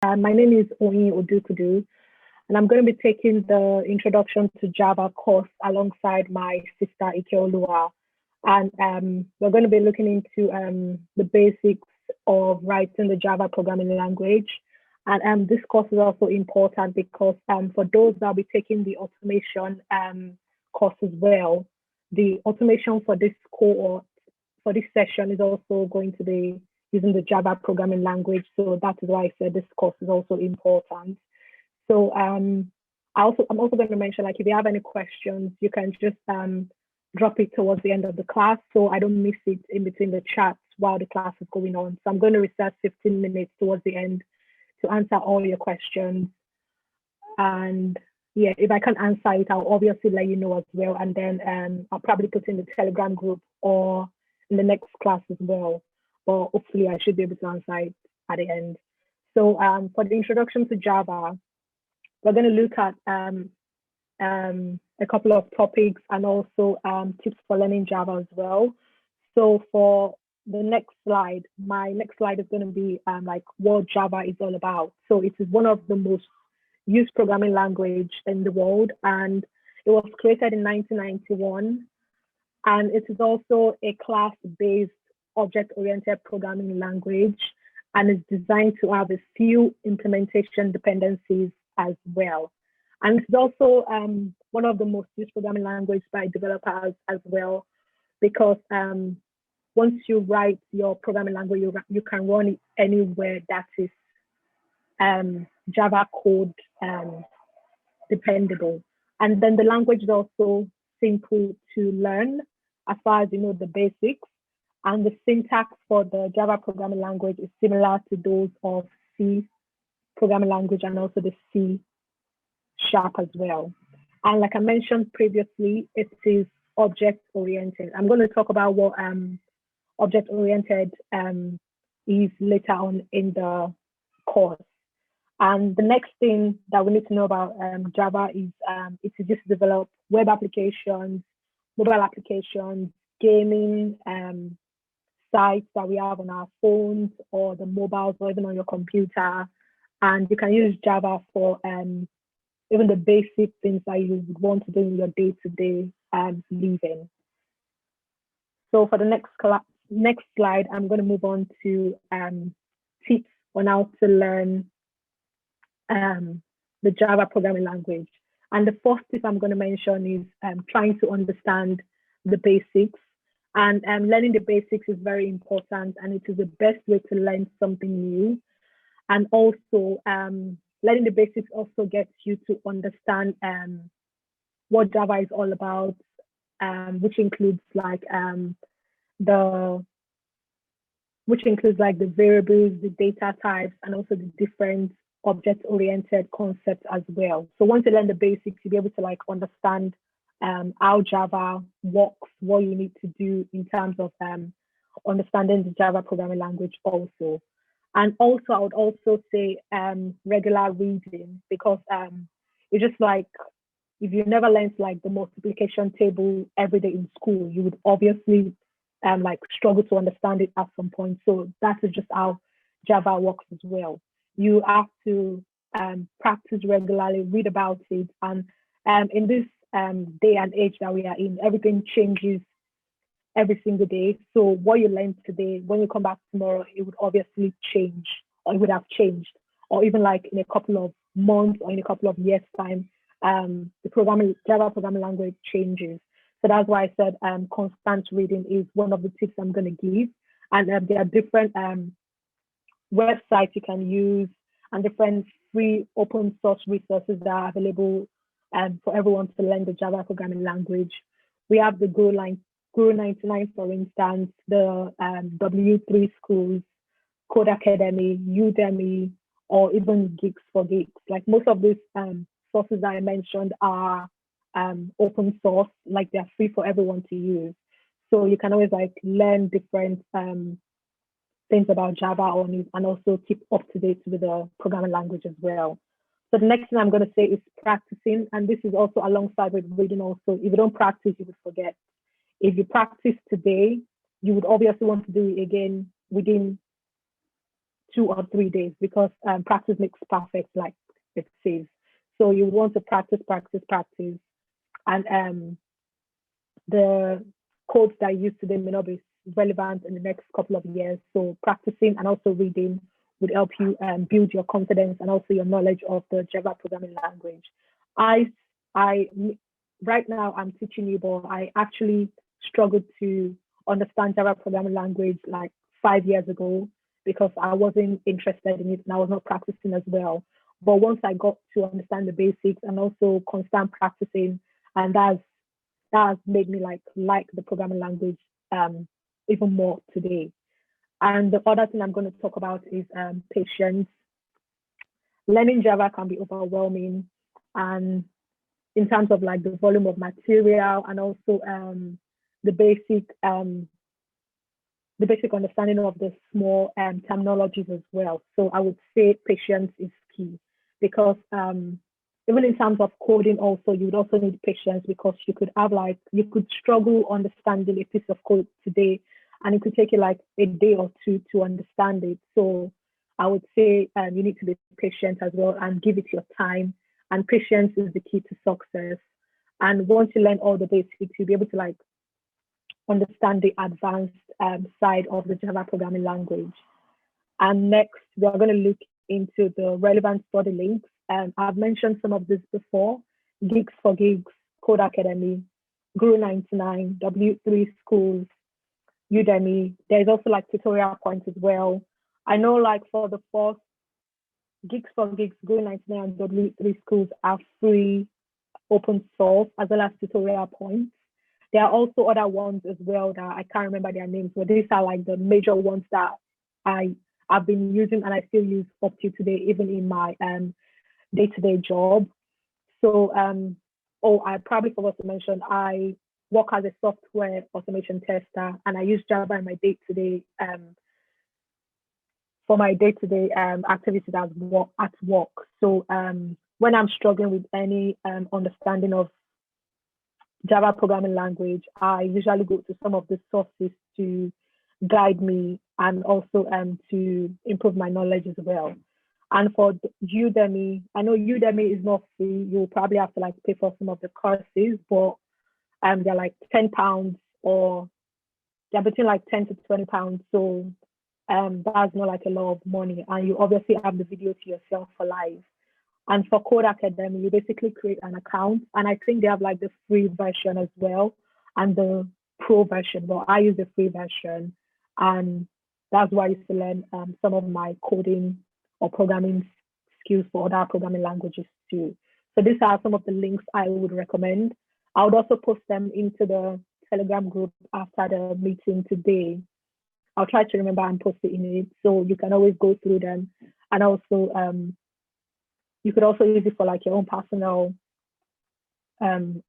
My name is Oyin Odukudu, and I'm going to be taking the Introduction to Java course alongside my sister Ikeolua. And we're going to be looking into the basics of writing the Java programming language. And this course is also important because for those that will be taking the automation course as well, the automation for this cohort, for this session is also going to be using the Java programming language. So that is why I said this course is also important. So I'm also going to mention, like, if you have any questions, you can just drop it towards the end of the class so I don't miss it in between the chats while the class is going on. So I'm going to reserve 15 minutes towards the end to answer all your questions. And yeah, if I can't answer it, I'll obviously let you know as well. And then I'll probably put in the Telegram group or in the next class as well. But hopefully I should be able to answer it at the end. So for the introduction to Java, we're going to look at a couple of topics and also tips for learning Java as well. So for the next slide, my next slide is going to be like what Java is all about. So it is one of the most used programming language in the world, and it was created in 1991. And it is also a class-based object-oriented programming language, and is designed to have a few implementation dependencies as well. And it's also one of the most used programming languages by developers as well, because once you write your programming language, you can run it anywhere that is Java code dependable. And then the language is also simple to learn as far as you know the basics. And the syntax for the Java programming language is similar to those of C programming language and also the C# as well. And like I mentioned previously, it is object-oriented. I'm going to talk about what object-oriented is later on in the course. And the next thing that we need to know about Java is it is used to develop web applications, mobile applications, gaming sites that we have on our phones or the mobiles or even on your computer. And you can use Java for even the basic things that you would want to do in your day-to-day living. So for the next slide, I'm going to move on to tips on how to learn the Java programming language. And the first tip I'm going to mention is trying to understand the basics. And learning the basics is very important, and it is the best way to learn something new. And also, learning the basics also gets you to understand what Java is all about, which includes like the variables, the data types, and also the different object-oriented concepts as well. So once you learn the basics, you'll be able to like understand how Java works, what you need to do in terms of understanding the Java programming language also. And also, I would also say regular reading, because it's just like, if you never learned like the multiplication table every day in school, you would obviously like struggle to understand it at some point. So that is just how Java works as well. You have to practice regularly, read about it. And in this day and age that we are in, everything changes every single day. So what you learn today, when you come back tomorrow, it would obviously change, or it would have changed, or even like in a couple of months or in a couple of years' time, the Java programming language changes. So that's why I said constant reading is one of the tips I'm going to give. And there are different websites you can use and different free open source resources that are available for everyone to learn the Java programming language. We have the Guru 99, for instance, the W3 schools, Code Academy, Udemy, or even Geeks for Geeks. Like most of these sources that I mentioned are open source, like they're free for everyone to use. So you can always like learn different things about Java on it and also keep up to date with the programming language as well. So the next thing I'm going to say is practicing, and this is also alongside with reading also. If you don't practice, you would forget. If you practice today, you would obviously want to do it again within 2 or 3 days, because practice makes perfect, like it says. So you want to practice, practice, practice, and the codes that you use today may not be relevant in the next couple of years. So practicing and also reading would help you build your confidence and also your knowledge of the Java programming language. I right now I'm teaching you, but I actually struggled to understand Java programming language like 5 years ago because I wasn't interested in it and I was not practicing as well. But once I got to understand the basics and also constant practicing, and that has made me like the programming language even more today. And the other thing I'm going to talk about is patience. Learning Java can be overwhelming, and in terms of like the volume of material and also the basic the basic understanding of the small terminologies as well. So I would say patience is key, because even in terms of coding also, you would also need patience, because you could struggle understanding a piece of code today and it could take you like a day or two to understand it. So I would say you need to be patient as well and give it your time. And patience is the key to success. And once you learn all the basics, you'll be able to like understand the advanced side of the Java programming language. And next, we are going to look into the relevant study links. I've mentioned some of this before: Geeks for Gigs, Code Academy, Guru 99, W3 Schools, Udemy. There's also like tutorial points as well. I know like for the first, Geeks for Gigs, Guru 99, and W3 Schools are free, open source, as well as tutorial points. There are also other ones as well that I can't remember their names, but these are like the major ones that I've been using and I still use up to today, even in my day-to-day job. So, I probably forgot to mention, I work as a software automation tester, and I use Java in my day-to-day for my day-to-day activities at work. So when I'm struggling with any understanding of Java programming language, I usually go to some of the sources to guide me and also to improve my knowledge as well. And for Udemy, I know Udemy is not free. You'll probably have to like pay for some of the courses, but they're like £10, or they're between like £10 to £20. So that's not like a lot of money. And you obviously have the video to yourself for live. And for Code Academy, you basically create an account. And I think they have like the free version as well and the pro version. Well, I use the free version. And that's why I used to learn some of my coding or programming skills for other programming languages too. So these are some of the links I would recommend. I would also post them into the Telegram group after the meeting today. I'll try to remember and post it in it, so you can always go through them. And also, you could also use it for like your own personal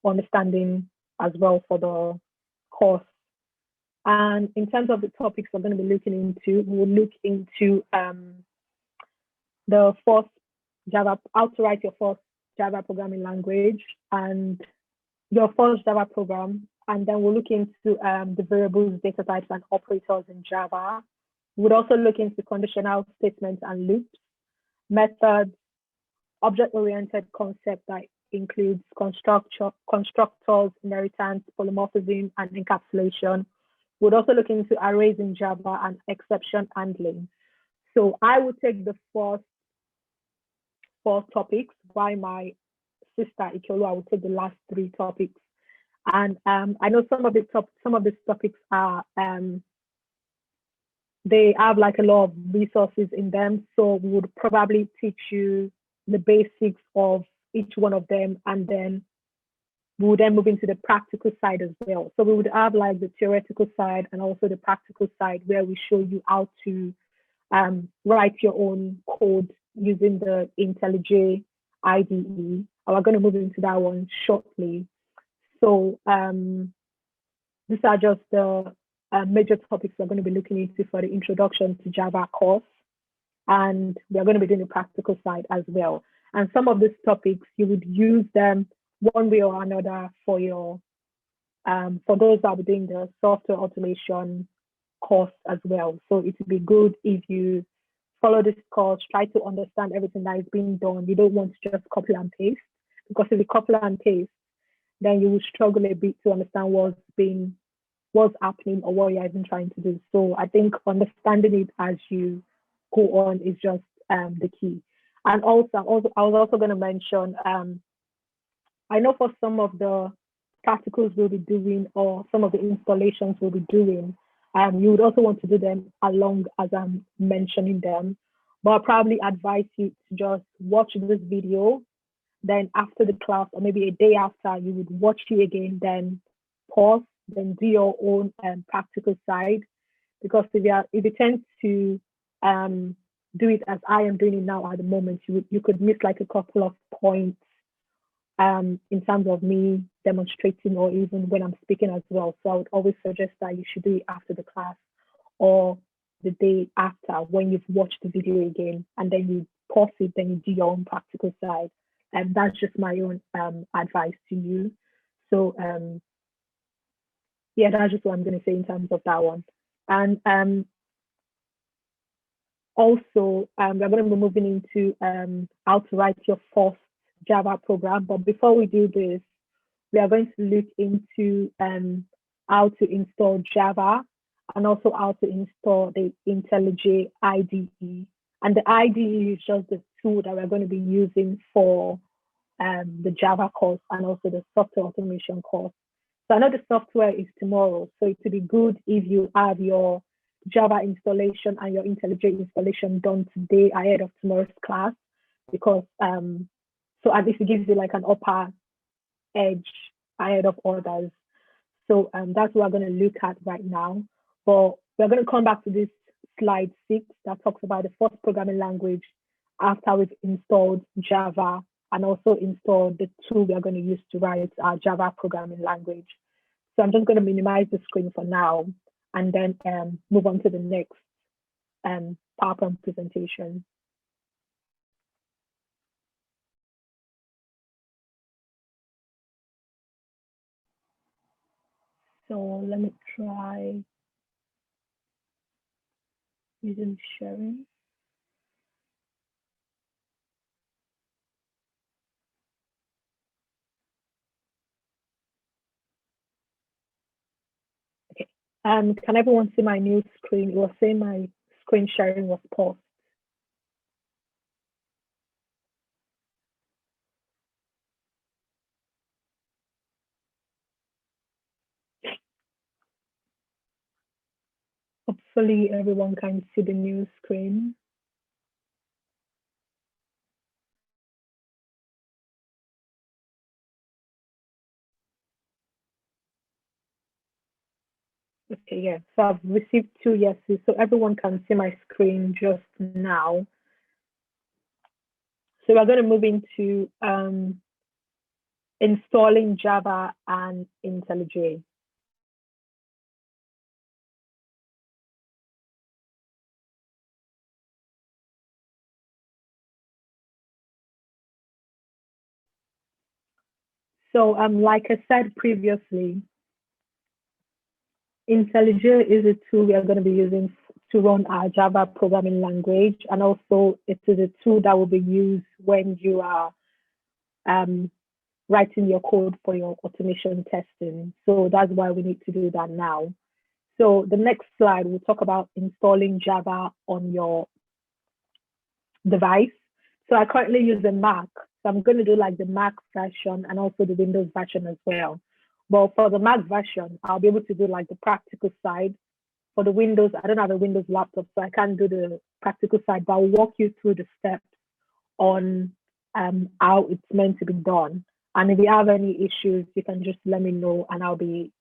understanding as well for the course. And in terms of the topics we're going to be looking into, we'll look into the first Java, how to write your first Java programming language and your first Java program. And then we'll look into the variables, data types, and operators in Java. We'll also look into conditional statements and loops, methods, object-oriented concept that includes constructors, inheritance, polymorphism, and encapsulation. We'll also look into arrays in Java and exception handling. So I will take the first 4 topics, while my sister INTELLU will take the last 3 topics. And I know some of these topics are they have like a lot of resources in them. So we would probably teach you the basics of each one of them, and then we would then move into the practical side as well. So we would have like the theoretical side and also the practical side, where we show you how to write your own code using the IntelliJ IDE. And we're going to move into that one shortly. So these are just the major topics we're going to be looking into for the Introduction to Java course. And we're going to be doing the practical side as well. And some of these topics, you would use them one way or another for your, for those that are doing the software automation course as well. So it would be good if you follow this course, try to understand everything that is being done. You don't want to just copy and paste, because if you copy and paste, then you will struggle a bit to understand what's happening or what you're even trying to do. So I think understanding it as you go on is just the key. And also, I was also going to mention, I know for some of the practicals we'll be doing or some of the installations we'll be doing, you would also want to do them along as I'm mentioning them. But I'll probably advise you to just watch this video, then after the class or maybe a day after, you would watch it again, then pause, then do your own practical side. Because if you tend to do it as I am doing it now at the moment, you could miss like a couple of points in terms of me demonstrating or even when I'm speaking as well. So I would always suggest that you should do it after the class or the day after when you've watched the video again, and then you pause it, then you do your own practical side. And that's just my own advice to you. So yeah, that's just what I'm going to say in terms of that one. And also, we're going to be moving into how to write your first Java program. But before we do this, we are going to look into how to install Java and also how to install the IntelliJ IDE. And the IDE is just the tool that we're going to be using for the Java course and also the software automation course. So I know the software is tomorrow, so it would be good if you have your Java installation and your IntelliJ installation done today ahead of tomorrow's class, because so at least it gives you like an upper edge ahead of others. So that's what we're going to look at right now. But we're going to come back to this slide 6 that talks about the first programming language after we've installed Java and also installed the tool we are going to use to write our Java programming language. So I'm just going to minimize the screen for now and then move on to the next PowerPoint presentation. So let me try using sharing. Okay. Can everyone see my new screen? It was saying my screen sharing was paused. Hopefully everyone can see the new screen. Okay, yeah, so I've received 2 yeses, so everyone can see my screen just now. So we're going to move into installing Java and IntelliJ. So like I said previously, IntelliJ is a tool we are going to be using to run our Java programming language, and also it is a tool that will be used when you are writing your code for your automation testing. So that's why we need to do that now. So the next slide, we'll talk about installing Java on your device. So I currently use the Mac. So I'm going to do like the Mac version and also the Windows version as well. But for the Mac version, I'll be able to do like the practical side. For the Windows, I don't have a Windows laptop, so I can't do the practical side, but I'll walk you through the steps on how it's meant to be done. And if you have any issues, you can just let me know and I'll be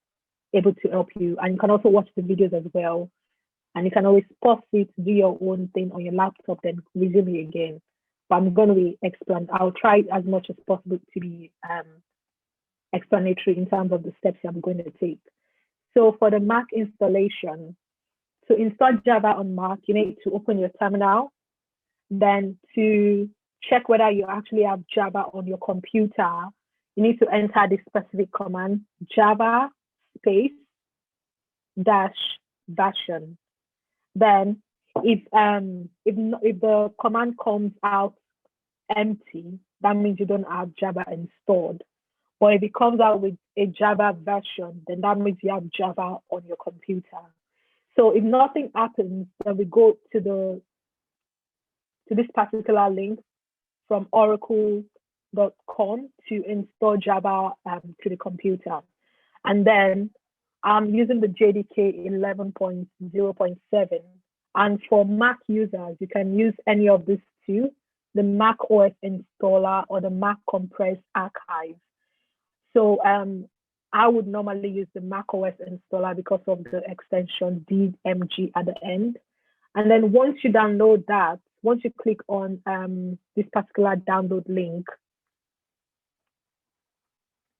able to help you. And you can also watch the videos as well. And you can always pause it, do your own thing on your laptop, then resume it again. But I'm going to be I'll try as much as possible to be explanatory in terms of the steps I'm going to take. So for the Mac installation, to install Java on Mac, you need to open your terminal. Then to check whether you actually have Java on your computer, you need to enter the specific command, Java space dash version. Then if the command comes out empty, that means you don't have Java installed. But if it comes out with a Java version, then that means you have Java on your computer. So if nothing happens, then we go to this particular link from oracle.com to install Java to the computer. And then I'm using the JDK 11.0.7. And for Mac users, you can use any of these two, the Mac OS installer or the Mac compressed archive. So I would normally use the Mac OS installer because of the extension DMG at the end. And then once you download that, once you click on this particular download link,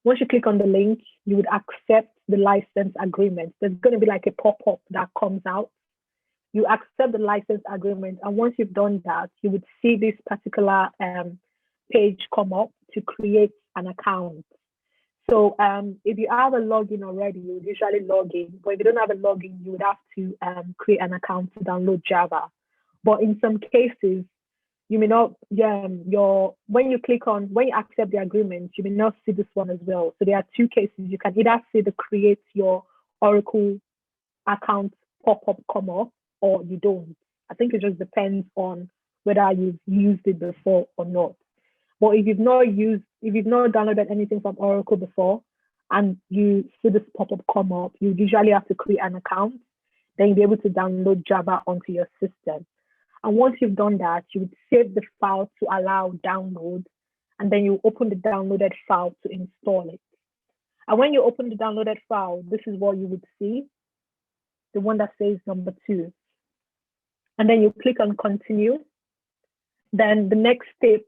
once you click on the link, you would accept the license agreement. There's going to be like a pop-up that comes out. You accept the license agreement. And once you've done that, you would see this particular page come up to create an account. So if you have a login already, you would usually log in. But if you don't have a login, you would have to create an account to download Java. But in some cases, you may not, when you accept the agreement, you may not see this one as well. So there are two cases. You can either see the create your Oracle account pop-up come up, or you don't. I think it just depends on whether you've used it before or not. But if you've not downloaded anything from Oracle before and you see this pop-up come up, you usually have to create an account. Then you'll be able to download Java onto your system. And once you've done that, you would save the file to allow download, and then you open the downloaded file to install it. And when you open the downloaded file, this is what you would see, the one that says number 2. And then you click on continue. Then the next step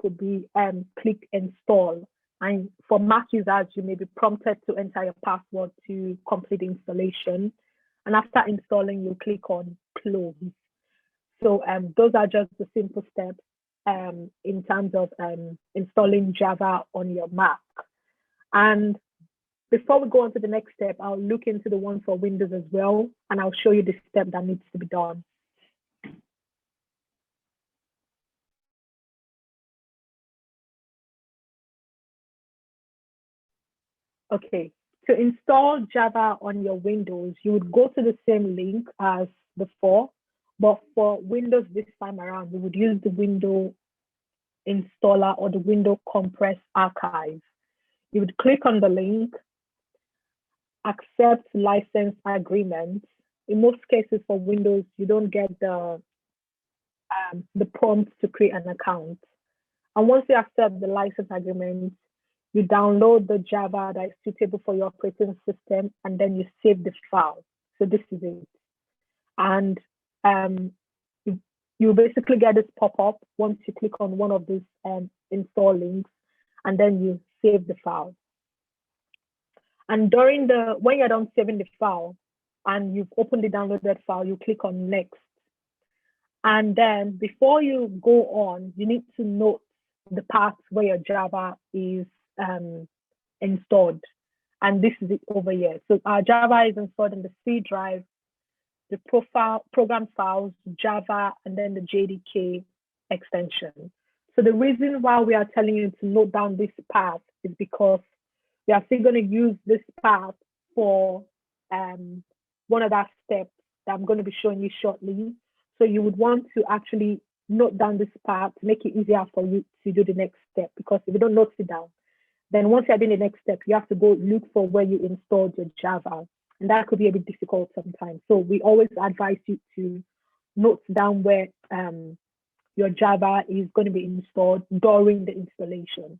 would be click install. And for Mac users, you may be prompted to enter your password to complete the installation. And after installing, you click on close. So those are just the simple steps in terms of installing Java on your Mac. And before we go on to the next step, I'll look into the one for Windows as well, and I'll show you the step that needs to be done. Okay, to install Java on your Windows, you would go to the same link as before, but for Windows this time around, we would use the window installer or the window compressed archive. You would click on the link, accept license agreement. In most cases for Windows, you don't get the prompt to create an account. And once you accept the license agreement, you download the Java that is suitable for your operating system, and then you save the file. So this is it. And you basically get this pop-up once you click on one of these install links, and then you save the file. And when you're done saving the file and you've opened the downloaded file, you click on next. And then before you go on, you need to note the parts where your Java is installed. And this is it over here. So our Java is installed in the C drive, the program files, Java, and then the JDK extension. So the reason why we are telling you to note down this path is because we are still going to use this path for one of our steps that I'm going to be showing you shortly. So you would want to actually note down this path to make it easier for you to do the next step, because if you don't note it down, then once you're doing the next step, you have to go look for where you installed your Java. And that could be a bit difficult sometimes. So we always advise you to note down where your Java is going to be installed during the installation.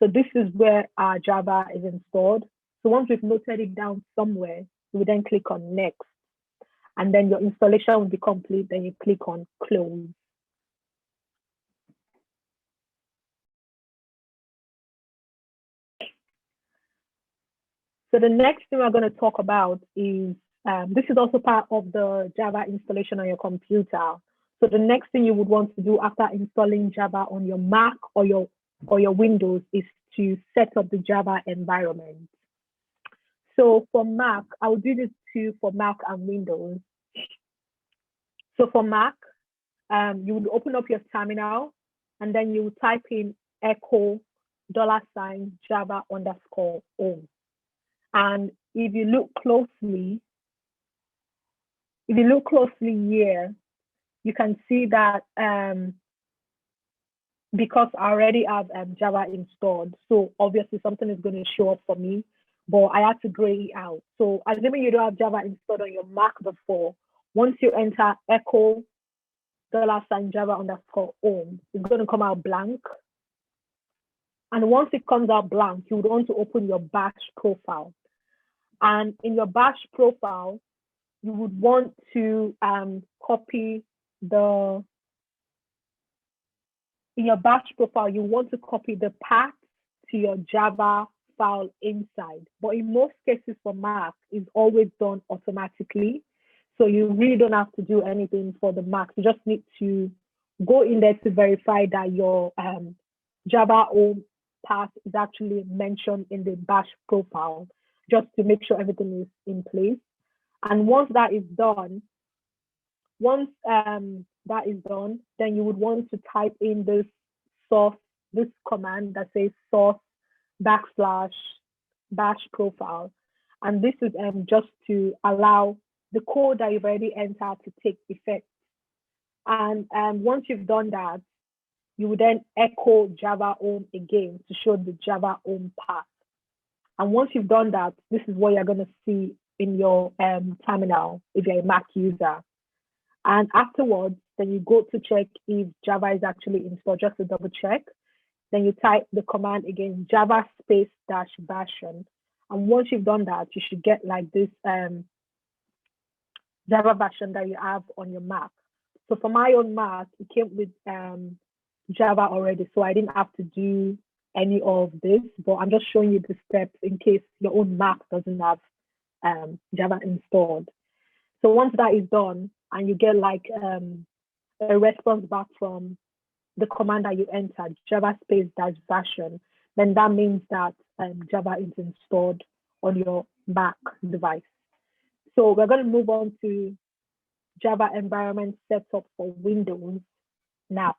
So this is where our Java is installed. So once we've noted it down somewhere, we then click on next. And then your installation will be complete. Then you click on close. So the next thing we're going to talk about is, this is also part of the Java installation on your computer. So the next thing you would want to do after installing Java on your Mac or your Windows is to set up the Java environment. So for Mac, I'll do this too for Mac and Windows. So for Mac, you would open up your terminal and then you would type in echo $Java underscore home. And if you look closely here, you can see that because I already have Java installed, so obviously something is going to show up for me, but I had to gray it out. So assuming you don't have Java installed on your Mac before, once you enter echo $Java underscore home, it's going to come out blank. And once it comes out blank, you would want to open your bash profile. And in your bash profile, you would want to copy the path to your Java file inside. But in most cases for Mac, it's always done automatically. So you really don't have to do anything for the Mac. You just need to go in there to verify that your Java home path is actually mentioned in the bash profile, just to make sure everything is in place. And once that is done, then you would want to type in this command that says source /bash profile. And this is just to allow the code that you've already entered to take effect. And once you've done that, you would then echo Java home again to show the Java home path. And once you've done that, this is what you're going to see in your terminal if you're a Mac user. And afterwards, then you go to check if Java is actually installed, just to double check. Then you type the command again, Java space -version. And once you've done that, you should get like this Java version that you have on your Mac. So for my own Mac, it came with Java already, so I didn't have to do any of this, but I'm just showing you the steps in case your own Mac doesn't have Java installed. So once that is done and you get like a response back from the command that you entered, Java space -version, then that means that Java is installed on your Mac device. So we're going to move on to Java environment setup for Windows now.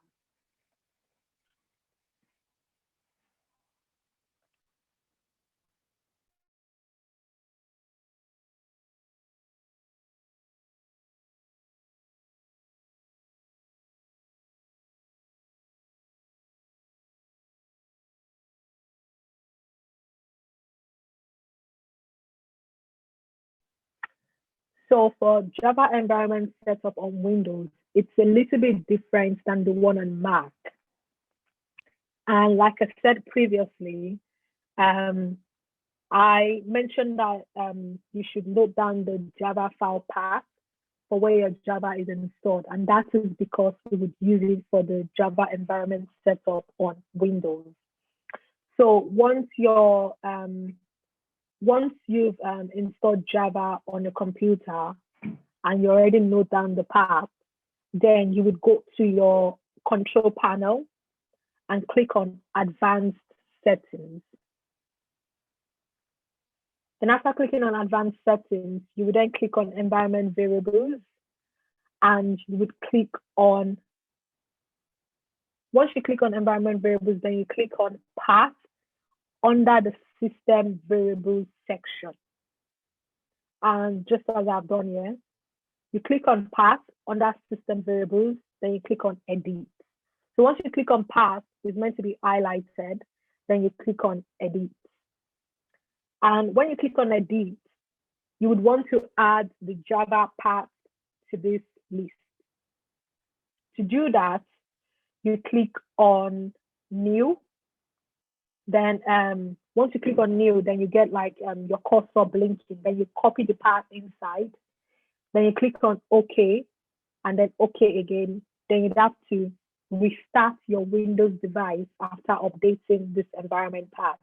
So for Java environment setup on Windows, it's a little bit different than the one on Mac. And like I said previously, I mentioned that you should note down the Java file path for where your Java is installed. And that is because we would use it for the Java environment setup on Windows. So once you've installed Java on your computer and you already note down the path, then you would go to your control panel and click on Advanced Settings. Then after clicking on Advanced Settings, you would then click on Environment Variables, and you would click on, once you click on Environment Variables, then you click on Path under the System Variables section. And just as I've done here, you click on Path under System Variables, then you click on Edit. So once you click on Path, it's meant to be highlighted, then you click on Edit. And when you click on Edit, you would want to add the Java path to this list. To do that, you click on New. Then once you click on New, then you get like your cursor blinking. Then you copy the path inside. Then you click on OK, and then OK again. Then you'd have to restart your Windows device after updating this environment path.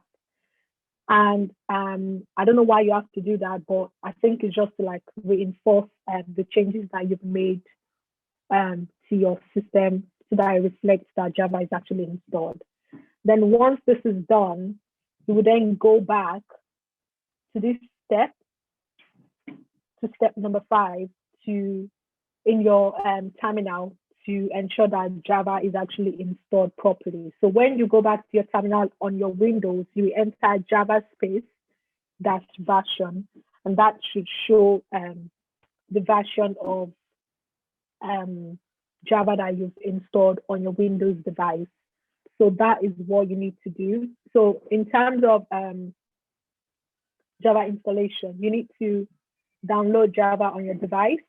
And I don't know why you have to do that, but I think it's just to like reinforce the changes that you've made to your system so that it reflects that Java is actually installed. Then once this is done, you would then go back to this step, to step number 5, to in your terminal to ensure that Java is actually installed properly. So when you go back to your terminal on your Windows, you enter Java space dash version, and that should show the version of Java that you've installed on your Windows device. So that is what you need to do. So in terms of Java installation, you need to download Java on your device.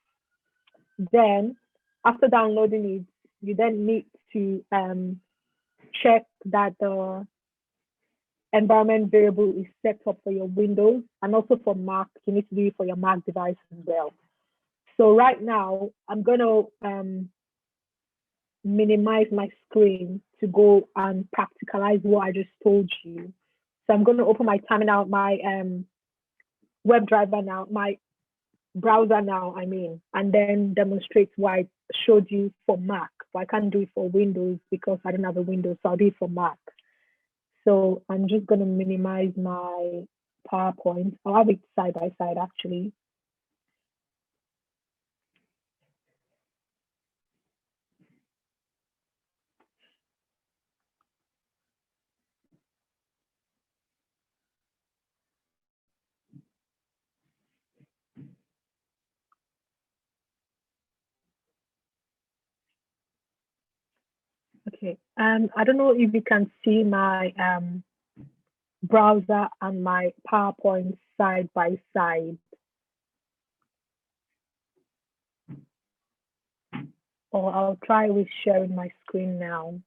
Then after downloading it, you then need to check that the environment variable is set up for your Windows, and also for Mac, you need to do it for your Mac device as well. So right now, I'm going to minimize my screen to go and practicalize what I just told you. So I'm going to open my terminal, my WebDriver now, my browser now, and then demonstrate what I showed you for Mac. But I can't do it for Windows because I don't have a Windows, so I'll do it for Mac. So I'm just going to minimize my PowerPoint. I'll have it side by side, actually. Okay, I don't know if you can see my browser and my PowerPoint side by side. Or I'll try with sharing my screen now.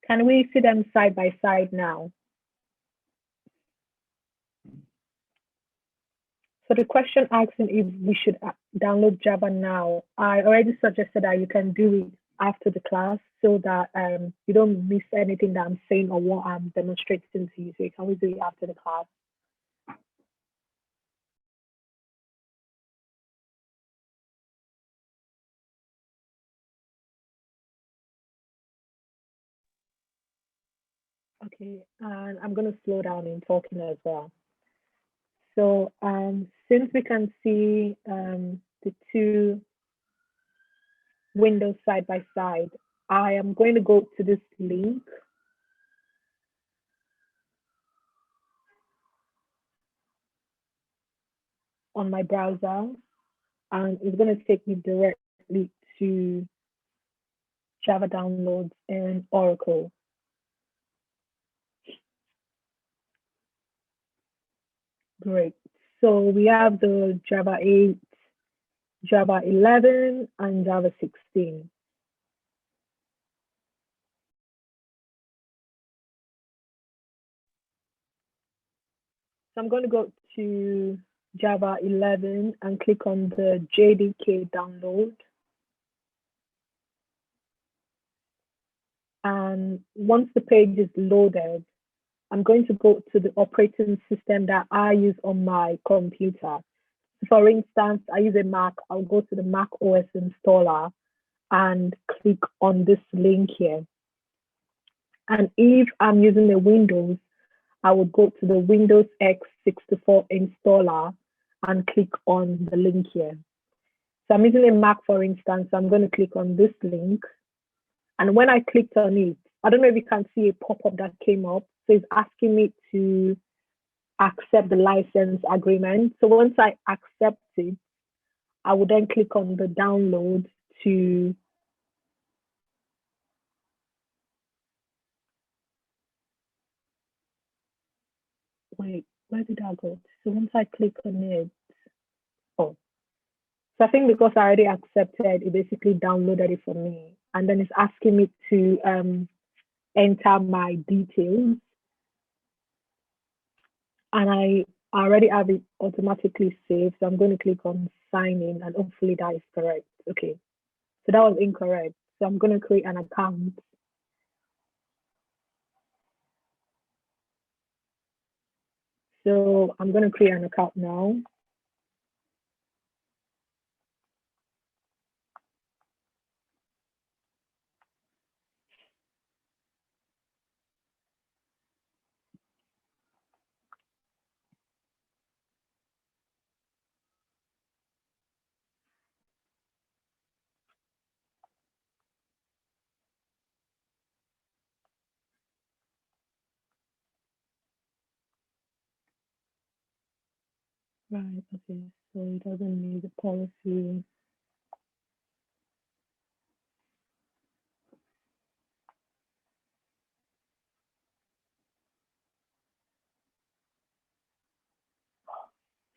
Can we see them side by side now? So the question asking if we should download Java now, I already suggested that you can do it after the class so that you don't miss anything that I'm saying or what I'm demonstrating to you. So you can always do it after the class. Okay, and I'm going to slow down in talking as well. So since we can see the two windows side by side, I am going to go to this link. On my browser, and it's going to take me directly to Java downloads and Oracle. Great. So we have the Java 8, Java 11, and Java 16. So I'm going to go to Java 11 and click on the JDK download. And once the page is loaded, I'm going to go to the operating system that I use on my computer. For instance, I use a Mac. I'll go to the Mac OS installer and click on this link here. And if I'm using a Windows, I would go to the Windows x64 installer and click on the link here. So I'm using a Mac, for instance, so I'm going to click on this link. And when I clicked on it, I don't know if you can see a pop-up that came up. So it's asking me to accept the license agreement. So once I accept it, I would then click on the download to Wait, where did I go? So once I click on it, oh, so I think because I already accepted, it basically downloaded it for me. And then it's asking me to enter my details. And I already have it automatically saved. So I'm going to click on sign in and hopefully that is correct. Okay. So that was incorrect. So I'm going to create an account. So I'm going to create an account now. Right, okay. So it doesn't need a policy.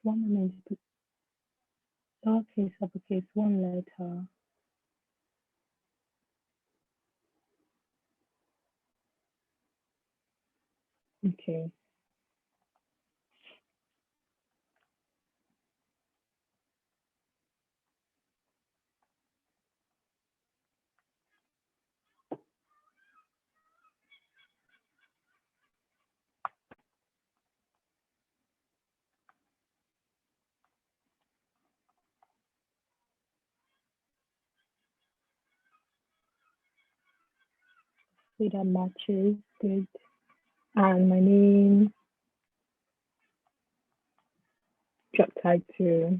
One moment. Okay, uppercase, one letter. Okay. See that matches. Good. And my name, job title.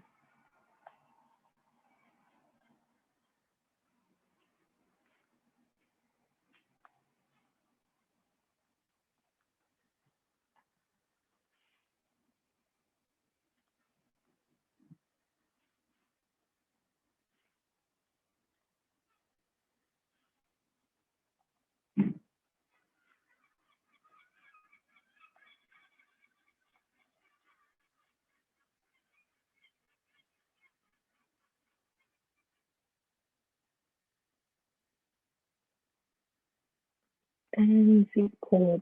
And zip code.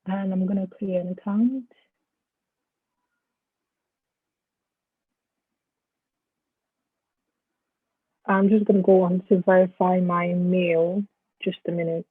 And I'm gonna create an account. I'm just gonna go on to verify my mail. Just a minute.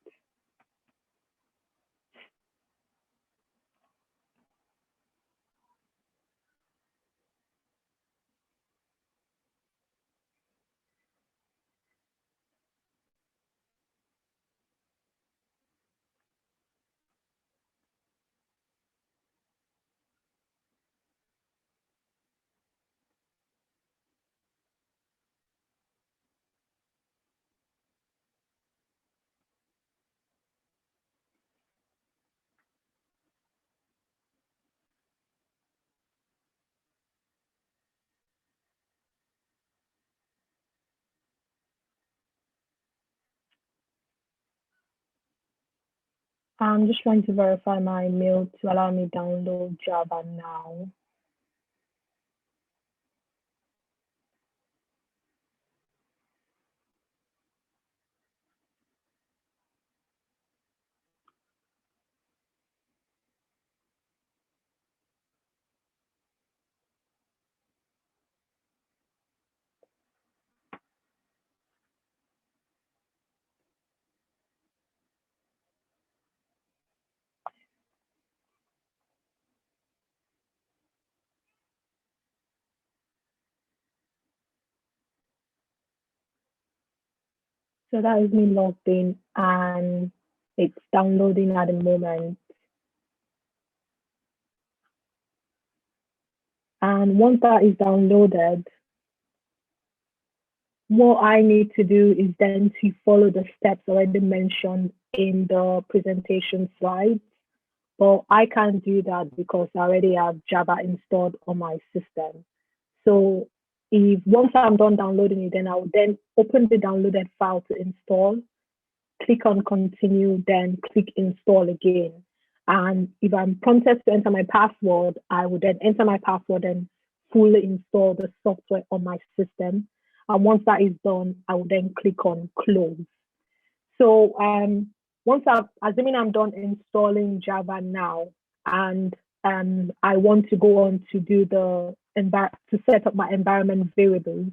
I'm just trying to verify my mail to allow me download Java now. So that is me logged in and it's downloading at the moment. And once that is downloaded, what I need to do is then to follow the steps already mentioned in the presentation slides. But I can't do that because I already have Java installed on my system. So if once I'm done downloading it, then I will then open the downloaded file to install. click on continue, then click install again. And if I'm prompted to enter my password, I would then enter my password and fully install the software on my system. And once that is done, I will then click on close. So once assuming I'm done installing Java now, and I want to go on to do to set up my environment variables,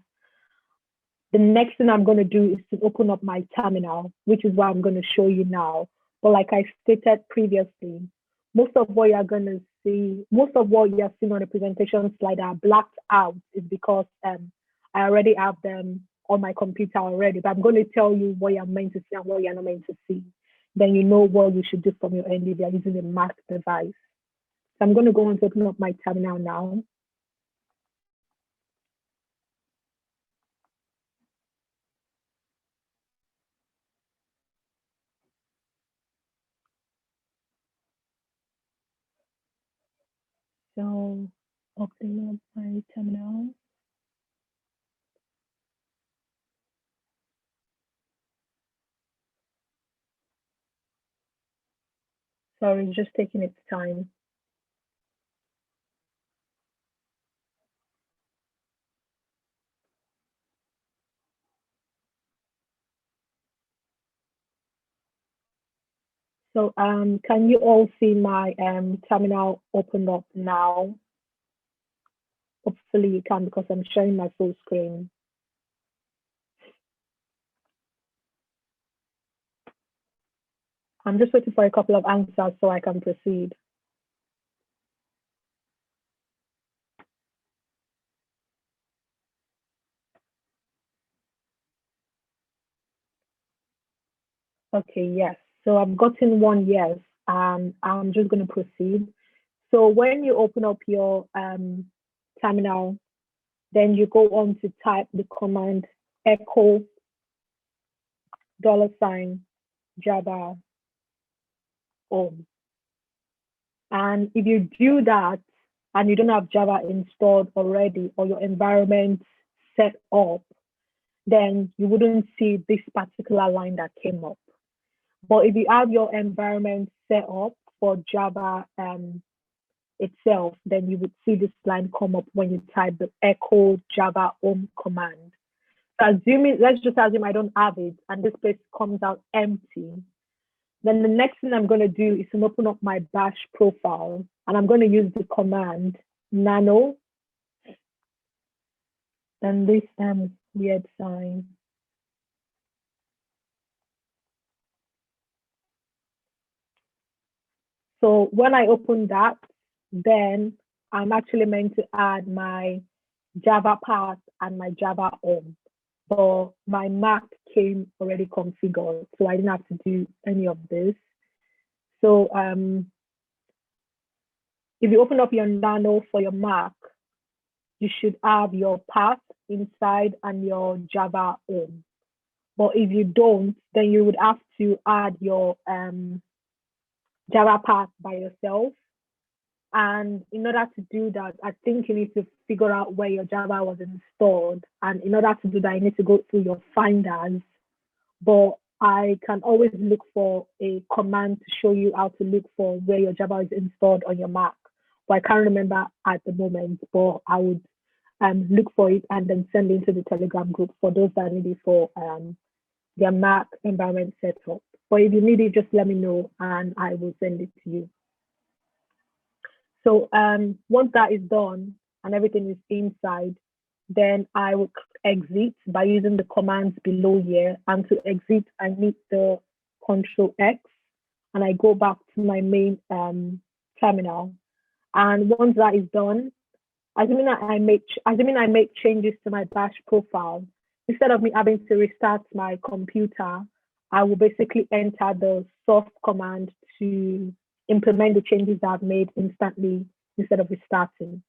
the next thing I'm going to do is to open up my terminal, which is what I'm going to show you now. But like I stated previously, most of what you're going to see, most of what you're seeing on the presentation slide are blacked out is because I already have them on my computer already. But I'm going to tell you what you're meant to see and what you're not meant to see. Then you know what you should do from your end if you're using a Mac device. So I'm going to go on to open up my terminal now. So opening up my terminal. Sorry, just taking its time. So can you all see my terminal opened up now? Hopefully you can, because I'm sharing my full screen. I'm just waiting for a couple of answers so I can proceed. Okay, yes. So I've gotten one yes, and I'm just going to proceed. So when you open up your terminal, then you go on to type the command echo $Java home. And if you do that and you don't have Java installed already or your environment set up, then you wouldn't see this particular line that came up. But if you have your environment set up for Java itself, then you would see this line come up when you type the echo Java home command. So let's just assume I don't have it and this place comes out empty. Then the next thing I'm going to do is to open up my bash profile, and I'm going to use the command nano, then this weird sign. So when I open that, then I'm actually meant to add my Java path and my Java home. But my Mac came already configured, so I didn't have to do any of this. So if you open up your Nano for your Mac, you should have your path inside and your Java home. But if you don't, then you would have to add your Java path by yourself. And in order to do that, I think you need to figure out where your Java was installed. And in order to do that, you need to go through your finders. But I can always look for a command to show you how to look for where your Java is installed on your Mac. But I can't remember at the moment, but I would look for it and then send it into the Telegram group for those that need it for their Mac environment setup. But if you need it, just let me know and I will send it to you. So once that is done and everything is inside, then I will exit by using the commands below here. And to exit, I need the Control X and I go back to my main terminal. And once that is done, assuming I make changes to my bash profile, instead of me having to restart my computer, I will basically enter the source command to implement the changes that I've made instantly instead of restarting.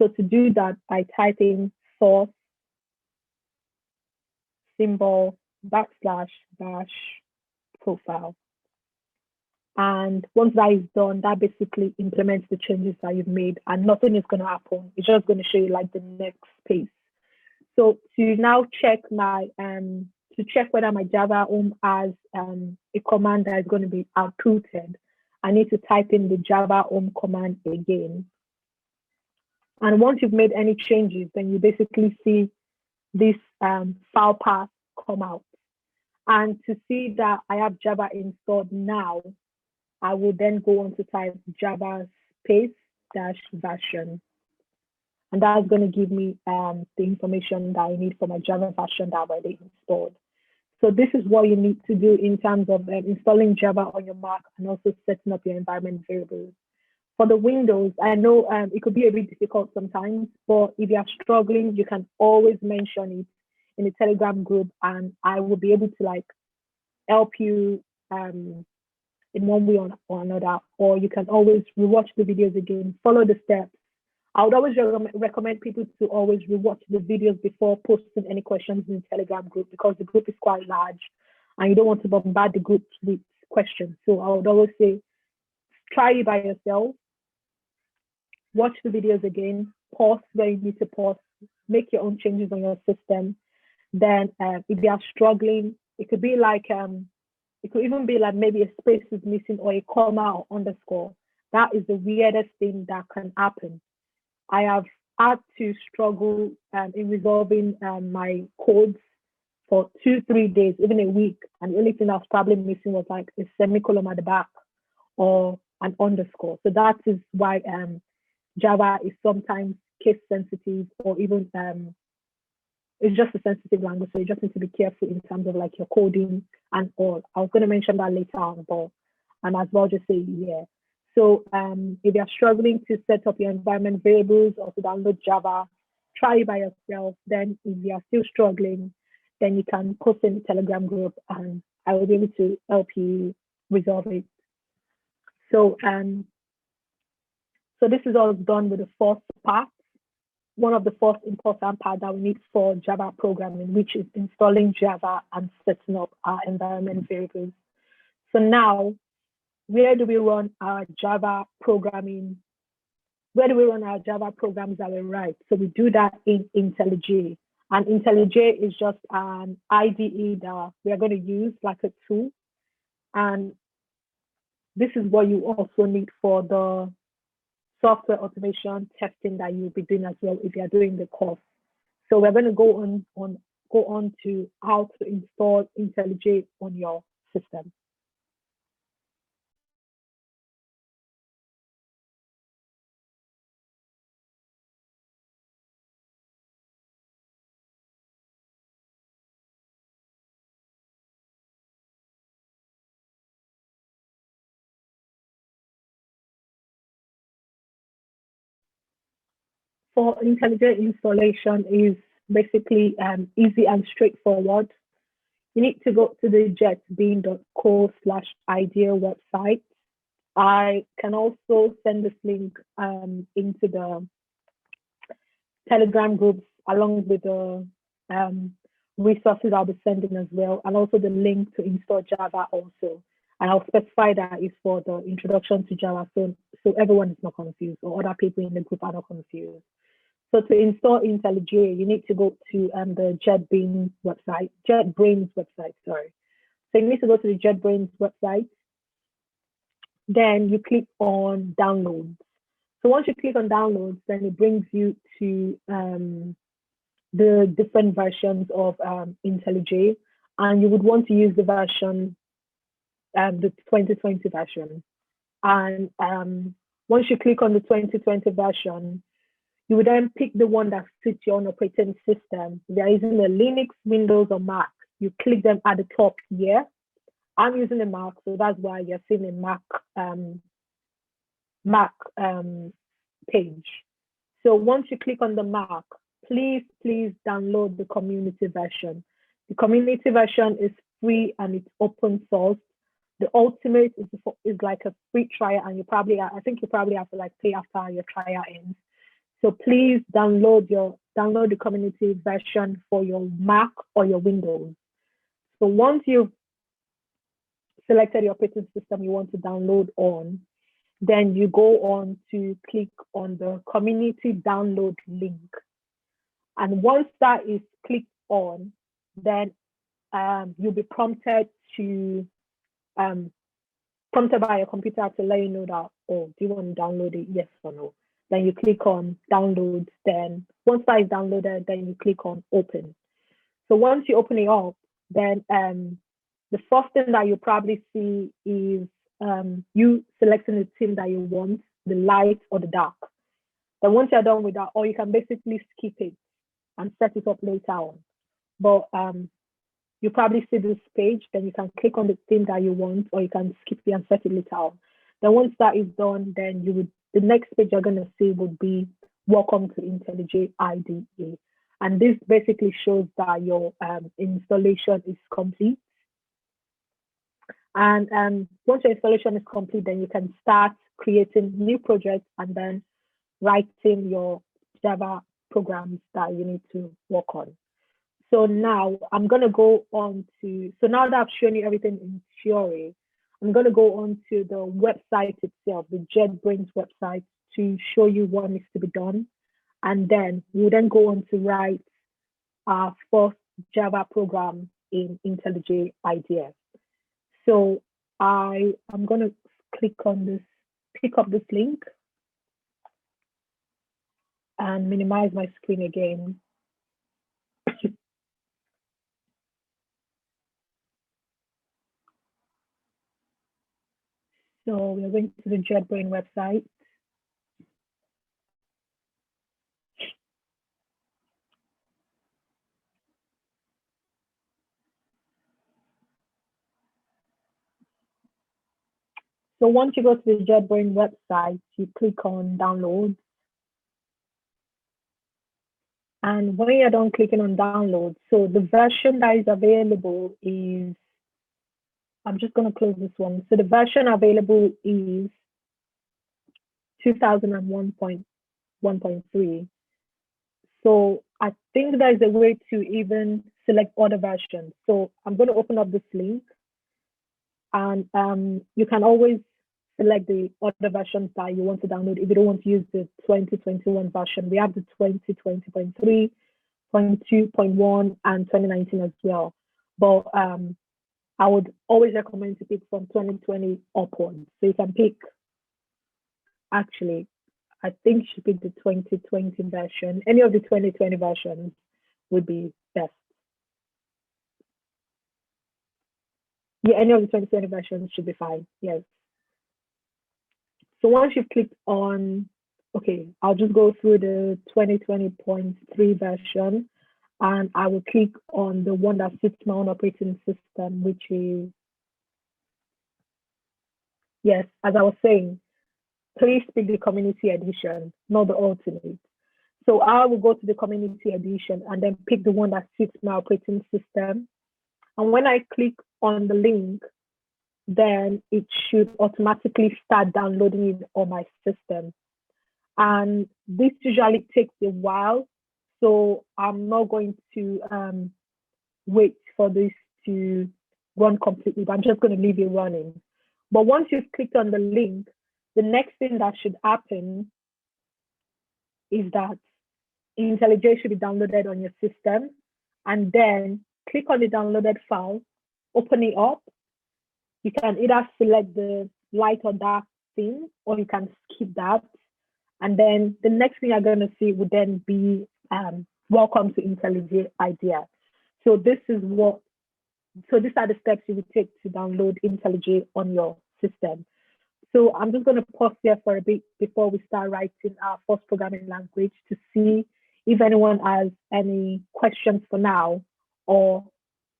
So to do that, I type in source symbol \bash profile. And once that is done, that basically implements the changes that you've made and nothing is going to happen. It's just going to show you like the next page. So to now check my to check whether my Java home has a command that is going to be outputted, I need to type in the Java home command again. And once you've made any changes, then you basically see this file path come out. And to see that I have Java installed now, I will then go on to type Java space dash version. And that's going to give me the information that I need for my Java version that I've already installed. So this is what you need to do in terms of installing Java on your Mac and also setting up your environment variables. For the Windows, I know it could be a bit difficult sometimes, but if you are struggling, you can always mention it in the Telegram group, and I will be able to help you in one way or another. Or you can always rewatch the videos again, follow the steps. I would always recommend people to always rewatch the videos before posting any questions in the Telegram group, because the group is quite large and you don't want to bombard the group with questions. So I would always say, try it by yourself, watch the videos again, pause where you need to pause, make your own changes on your system. Then if you are struggling, it could be it could even be like maybe a space is missing or a comma or underscore. That is the weirdest thing that can happen. I have had to struggle in resolving my codes for 2-3 days, even a week. And the only thing I was probably missing was like a semicolon at the back or an underscore. So that is why Java is sometimes case sensitive, or even it's just a sensitive language. So you just need to be careful in terms of like your coding and all. I was going to mention that later on, but I might as well just say yeah. So if you're struggling to set up your environment variables or to download Java, try it by yourself. Then if you're still struggling, then you can post in the Telegram group and I will be able to help you resolve it. So so this is all done with the first part. One of the first important parts that we need for Java programming, which is installing Java and setting up our environment variables. So now, where do we run our Java programming? Where do we run our Java programs that we write? So we do that in INTELLU. And INTELLU is just an IDE that we are going to use like a tool. And this is what you also need for the software automation testing that you'll be doing as well if you're doing the course. So we're going to go on to how to install INTELLU on your system. For INTELLU installation is basically easy and straightforward. You need to go to the jetbean.co/idea website. I can also send this link into the Telegram groups along with the resources I'll be sending as well, and also the link to install Java also. And I'll specify that is for the introduction to Java, so everyone is not confused or other people in the group are not confused. So to install INTELLU, you need to go to the JetBrains website, sorry. So you need to go to the JetBrains website. Then you click on downloads. So once you click on downloads, then it brings you to the different versions of INTELLU, and you would want to use the version, the 2020 version. And once you click on the 2020 version, you would then pick the one that suits your own operating system. If you're using a Linux, Windows, or Mac, you click them at the top here. I'm using a Mac, so that's why you're seeing a Mac page. So once you click on the Mac, please download the community version. The community version is free and it's open source. The ultimate is like a free trial, and I think you probably have to like pay after your trial ends. So please download the community version for your Mac or your Windows. So once you've selected the operating system you want to download on, then you go on to click on the community download link. And once that is clicked on, then you'll be prompted to prompted by your computer to let you know that, oh, do you want to download it? Yes or no. Then you click on download. Then once that is downloaded, then you click on open. So once you open it up, then the first thing that you probably see is you selecting the theme that you want, the light or the dark. Then once you're done with that, or you can basically skip it and set it up later on. But you probably see this page, then you can click on the theme that you want, or you can skip it and set it later on. Then once that is done, then the next page you're going to see would be welcome to IntelliJ IDE. And this basically shows that your installation is complete. And once your installation is complete, then you can start creating new projects and then writing your Java programs that you need to work on. So now I'm going to go on to, so now that I've shown you everything in theory, I'm going to go on to the website itself, the JetBrains website, to show you what needs to be done. And then we'll then go on to write our first Java program in IntelliJ IDEA. So I'm going to click on this, pick up this link and minimize my screen again. So we're going to the JetBrains website. So once you go to the JetBrains website, you click on download. And when you're done clicking on download, so the version that is available is, I'm just going to close this one. So the version available is 2001.1.3. So I think there's a way to even select other versions. So I'm going to open up this link, and you can always select the other versions that you want to download. If you don't want to use the 2021 version, we have the 2020.3, 0.2.1, and 2019 as well. But I would always recommend to pick from 2020 upwards. So you can pick, actually, I think you should pick the 2020 version. Any of the 2020 versions would be best. Yeah, any of the 2020 versions should be fine, yes. So once you've clicked on, okay, I'll just go through the 2020.3 version, and I will click on the one that fits my own operating system, which is, yes, as I was saying, please pick the community edition, not the ultimate. So I will go to the community edition and then pick the one that fits my operating system. And when I click on the link, then it should automatically start downloading it on my system. And this usually takes a while, so I'm not going to wait for this to run completely, but I'm just going to leave it running. But once you've clicked on the link, the next thing that should happen is that IntelliJ should be downloaded on your system, and then click on the downloaded file, open it up. You can either select the light or dark theme, or you can skip that. And then the next thing you're going to see would then be welcome to IntelliJ IDEA. So these are the steps you would take to download IntelliJ on your system. So I'm just going to pause here for a bit before we start writing our first programming language to see if anyone has any questions for now, or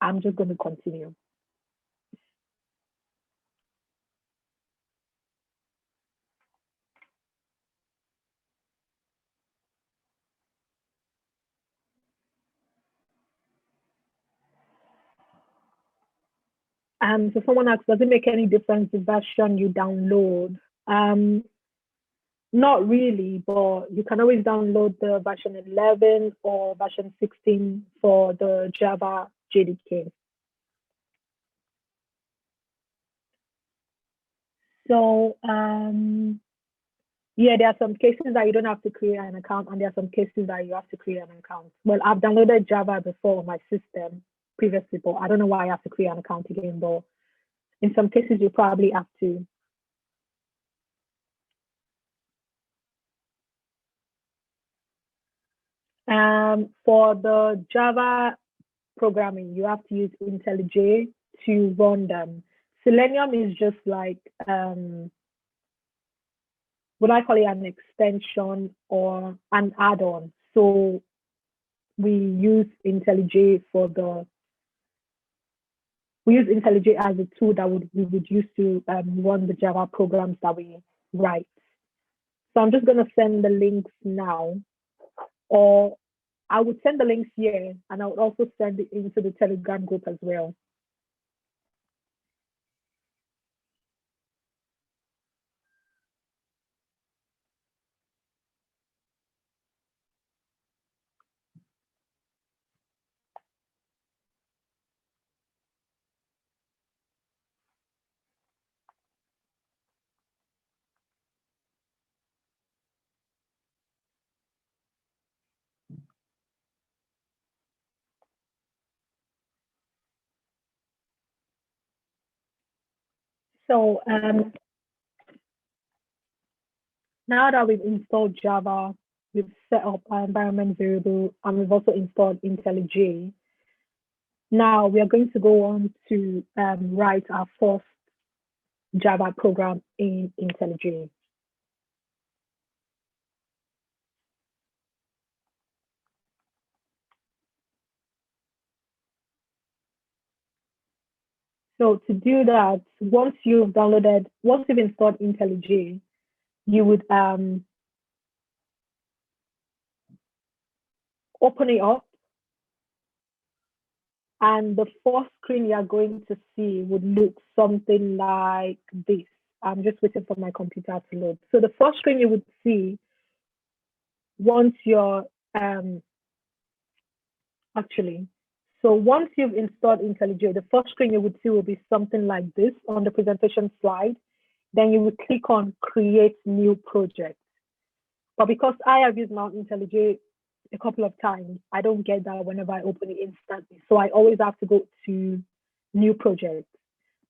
I'm just going to continue. So someone asks, does it make any difference the version you download? Not really, but you can always download the version 11 or version 16 for the Java JDK. So yeah, there are some cases that you don't have to create an account, and there are some cases that you have to create an account. Well, I've downloaded Java before on my system previously, but I don't know why I have to create an account again. But in some cases, you probably have to. For the Java programming, you have to use IntelliJ to run them. Selenium is just like, what I call it, an extension or an add-on. So we use IntelliJ as a tool that we would use to run the Java programs that we write. So I'm just going to send the links now, or I would send the links here, and I would also send it into the Telegram group as well. So now that we've installed Java, we've set up our environment variable, and we've also installed IntelliJ. Now we are going to go on to write our first Java program in IntelliJ. So to do that, once you've installed IntelliJ, you would open it up, and the first screen you're going to see would look something like this. I'm just waiting for my computer to load. So the first screen you would see once you're once you've installed IntelliJ, the first screen you would see will be something like this on the presentation slide. Then you would click on Create New Project. But because I have used my IntelliJ a couple of times, I don't get that whenever I open it instantly. So I always have to go to New Project.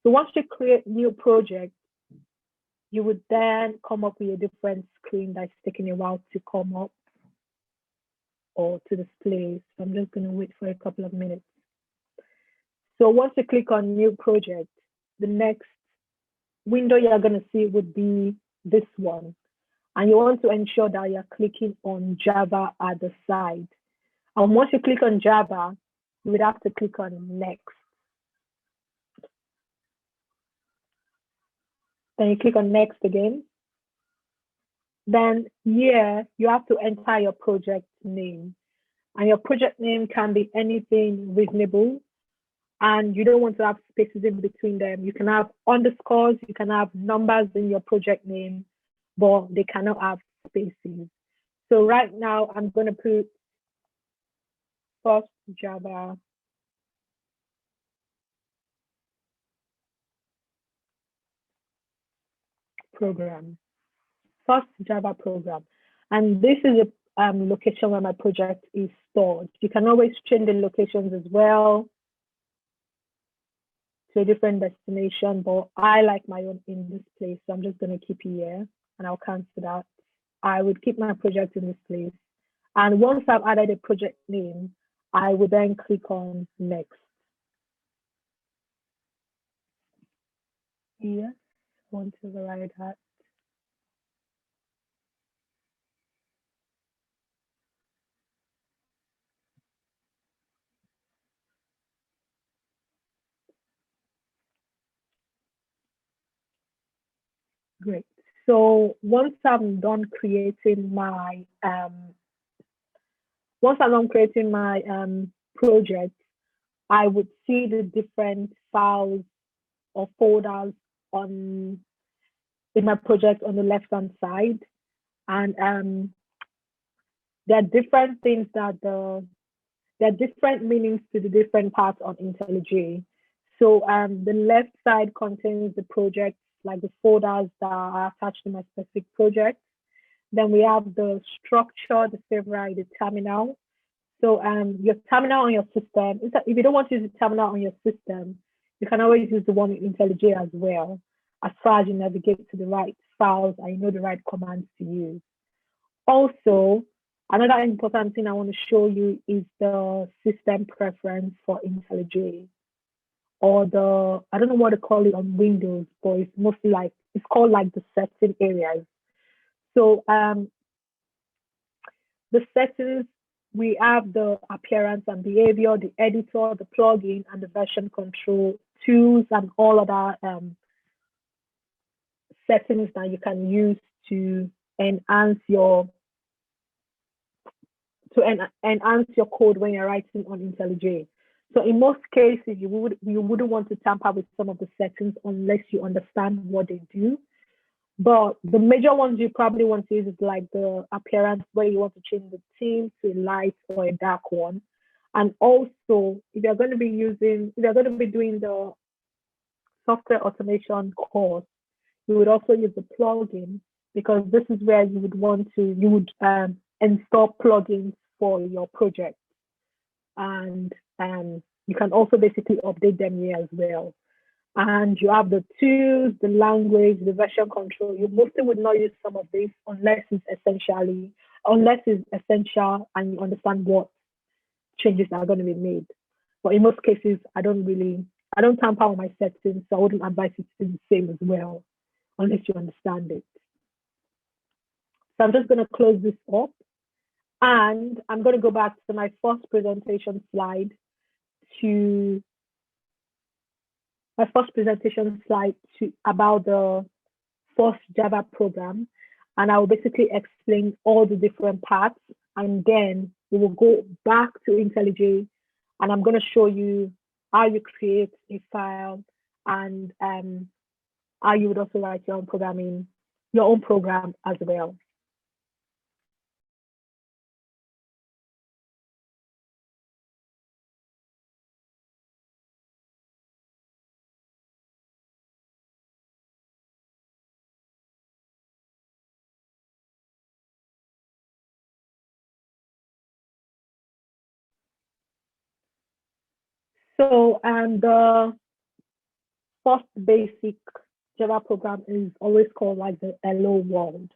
So once you create New Project, you would then come up with a different screen that's taking a while to come up or to display. So I'm just going to wait for a couple of minutes. So once you click on New Project, the next window you're going to see would be this one. And you want to ensure that you're clicking on Java at the side. And once you click on Java, you would have to click on Next. Then you click on Next again. Then here, you have to enter your project name. And your project name can be anything reasonable. And you don't want to have spaces in between them. You can have underscores, you can have numbers in your project name, but they cannot have spaces. So right now, I'm going to put first Java program. First Java program. And this is a location where my project is stored. You can always change the locations as well to a different destination, but I like my own in this place. So I'm just going to keep it here, and I'll cancel that. I would keep my project in this place. And once I've added a project name, I would then click on Next. Yes, I want to override that. Great. So once I'm done creating my project, I would see the different files or folders in my project on the left-hand side. And there are different things there are different meanings to the different parts on IntelliJ. So the left side contains the projects, like the folders that are attached to my specific project. Then we have the structure, the favorite, the terminal. So your terminal on your system, if you don't want to use the terminal on your system, you can always use the one in IntelliJ as well, as far as you navigate to the right files and you know the right commands to use. Also, another important thing I want to show you is the system preference for IntelliJ, or I don't know what to call it on Windows, but it's mostly like, it's called like the setting areas. So the settings, we have the appearance and behavior, the editor, the plugin, and the version control tools, and all other settings that you can use to enhance your code when you're writing on IntelliJ. So in most cases, you wouldn't want to tamper with some of the settings unless you understand what they do. But the major ones you probably want to use is like the appearance, where you want to change the theme to a light or a dark one. And also, if you're going to be doing the software automation course, you would also use the plugin, because this is where you would install plugins for your project. And you can also basically update them here as well. And you have the tools, the language, the version control. You mostly would not use some of this unless it's essential and you understand what changes are going to be made. But in most cases, I don't tamper with my settings, so I wouldn't advise you to do the same as well, unless you understand it. So I'm just going to close this up, and I'm going to go back to my first presentation slide about the first Java program, and I will basically explain all the different parts, and then we will go back to IntelliJ, and I'm going to show you how you create a file, and how you would also write your own program as well. So the first basic Java program is always called like the hello world.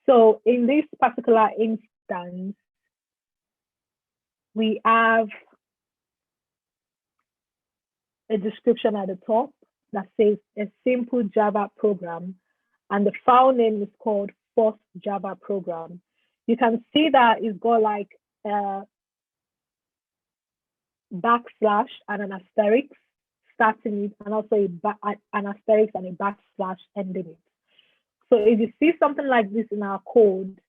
So in this particular instance, we have a description at the top that says a simple Java program, and the file name is called first Java program. You can see that it's got like a backslash and an asterisk starting it, and also an asterisk and a backslash ending it. So if you see something like this in our code,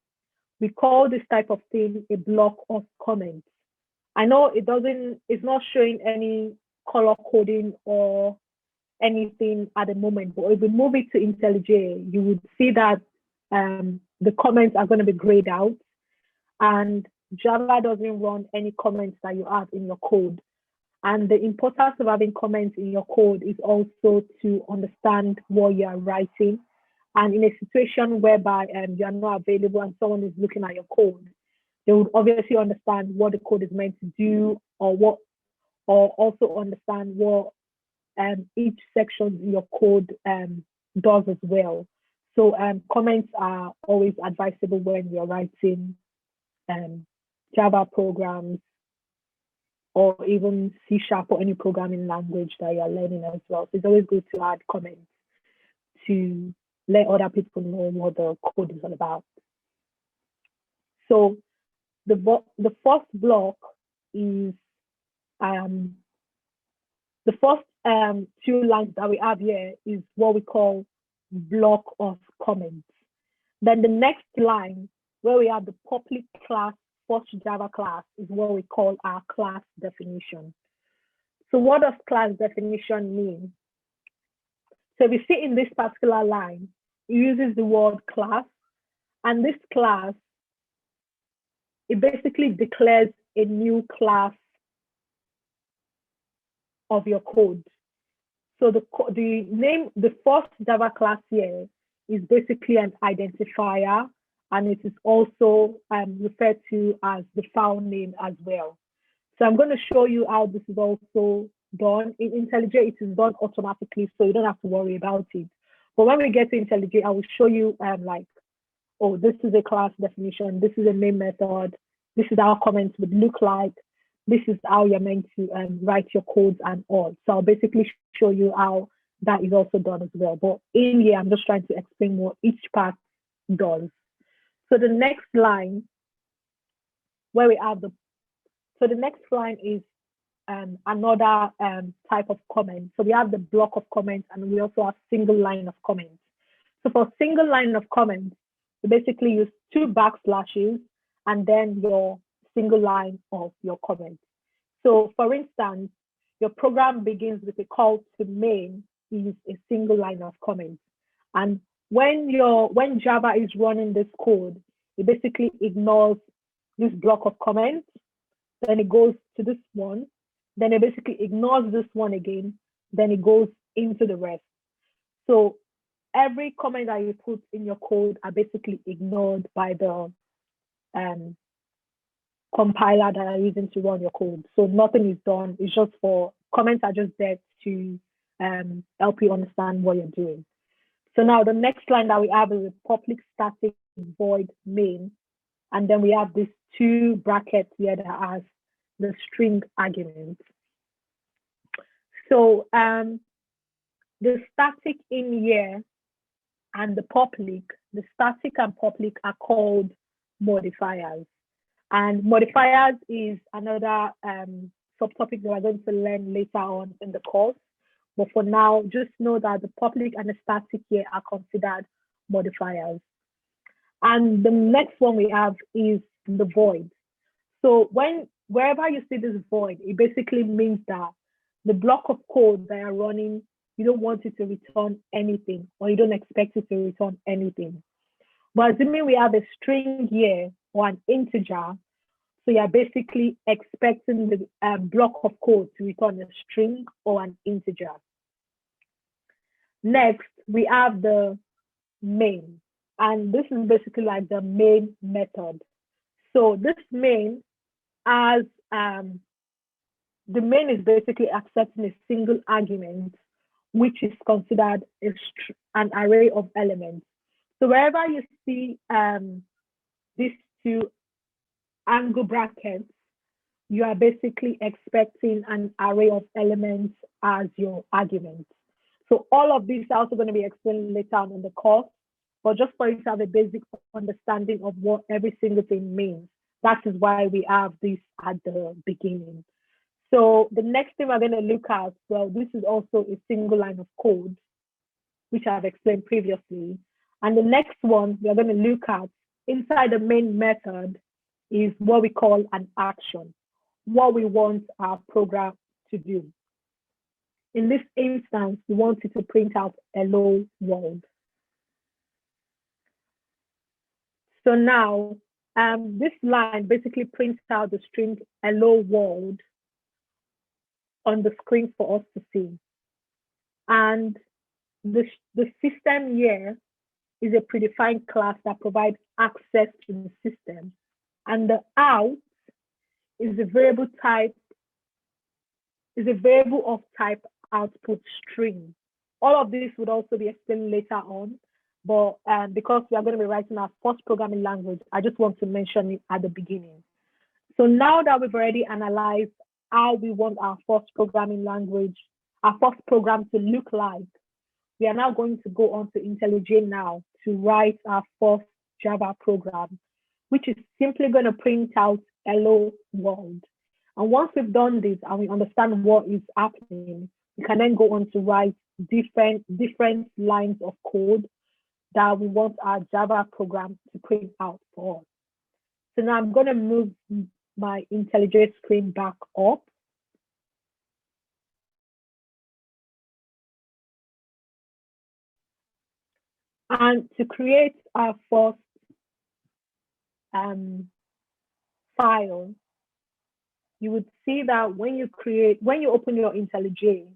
we call this type of thing a block of comments. I know it's not showing any color coding or anything at the moment, but if we move it to IntelliJ, you would see that the comments are going to be grayed out, and Java doesn't run any comments that you have in your code. And the importance of having comments in your code is also to understand what you are writing. And in a situation whereby you are not available and someone is looking at your code, they would obviously understand what the code is meant to do, or also understand what each section in your code does as well. So comments are always advisable when you're writing Java programs, or even C# or any programming language that you're learning as well. So it's always good to add comments to let other people know what the code is all about. So the first block is the first two lines that we have here is what we call block of comments. Then the next line, where we have the public class first Java class, is what we call our class definition. So what does class definition mean? So if you see in this particular line, it uses the word class, and this class, it basically declares a new class of your code. So the first Java class here is basically an identifier, and it is also referred to as the file name as well. So I'm going to show you how this is also done. In IntelliJ, it is done automatically, so you don't have to worry about it. But when we get to IntelliJ, I will show you like, oh, this is a class definition, this is a main method, this is how comments would look like, this is how you're meant to write your codes and all. So I'll basically show you how that is also done as well. But in here, I'm just trying to explain what each part does. So the next line, where we have the next line is another type of comment. So we have the block of comments, and we also have single line of comments. So for single line of comments, you basically use 2 backslashes and then your single line of your comment. So for instance, your program begins with a call to main is a single line of comments. And when Java is running this code, it basically ignores this block of comments, then it goes to this one, then it basically ignores this one again, then it goes into the rest. So every comment that you put in your code are basically ignored by the compiler that are using to run your code. So nothing is done. It's just for comments are just there to help you understand what you're doing. So now the next line that we have is a public static void main. And then we have these 2 brackets here that has the string arguments. So the static in here and the static and public are called modifiers. And modifiers is another subtopic that we're going to learn later on in the course. But for now, just know that the public and the static here are considered modifiers. And the next one we have is the void. So wherever you see this void, it basically means that the block of code that you're running, you don't want it to return anything, or you don't expect it to return anything. But assuming we have a string here or an integer, so you're basically expecting the block of code to return a string or an integer. Next, we have the main. And this is basically like the main method. So this main has, the main is basically accepting a single argument, which is considered an array of elements. So wherever you see these 2 angle brackets, you are basically expecting an array of elements as your argument. So all of these are also going to be explained later on in the course, but just for you to have a basic understanding of what every single thing means. That is why we have this at the beginning. So the next thing we're going to look at, well, this is also a single line of code, which I've explained previously. And the next one we're going to look at inside the main method is what we call an action, what we want our program to do. In this instance, we want it to print out hello world. So now this line basically prints out the string hello world on the screen for us to see. And the system here is a predefined class that provides access to the system. And the out is a variable of type output string. All of this would also be explained later on, but because we are going to be writing our first programming language, I just want to mention it at the beginning. So now that we've already analyzed how we want our first programming language, our first program to look like, we are now going to go on to IntelliJ now to write our first Java program, which is simply going to print out hello world. And once we've done this and we understand what is happening, we can then go on to write different lines of code that we want our Java program to print out for us. So now I'm going to move my IntelliJ screen back up. And to create our first file, you would see that when you open your IntelliJ,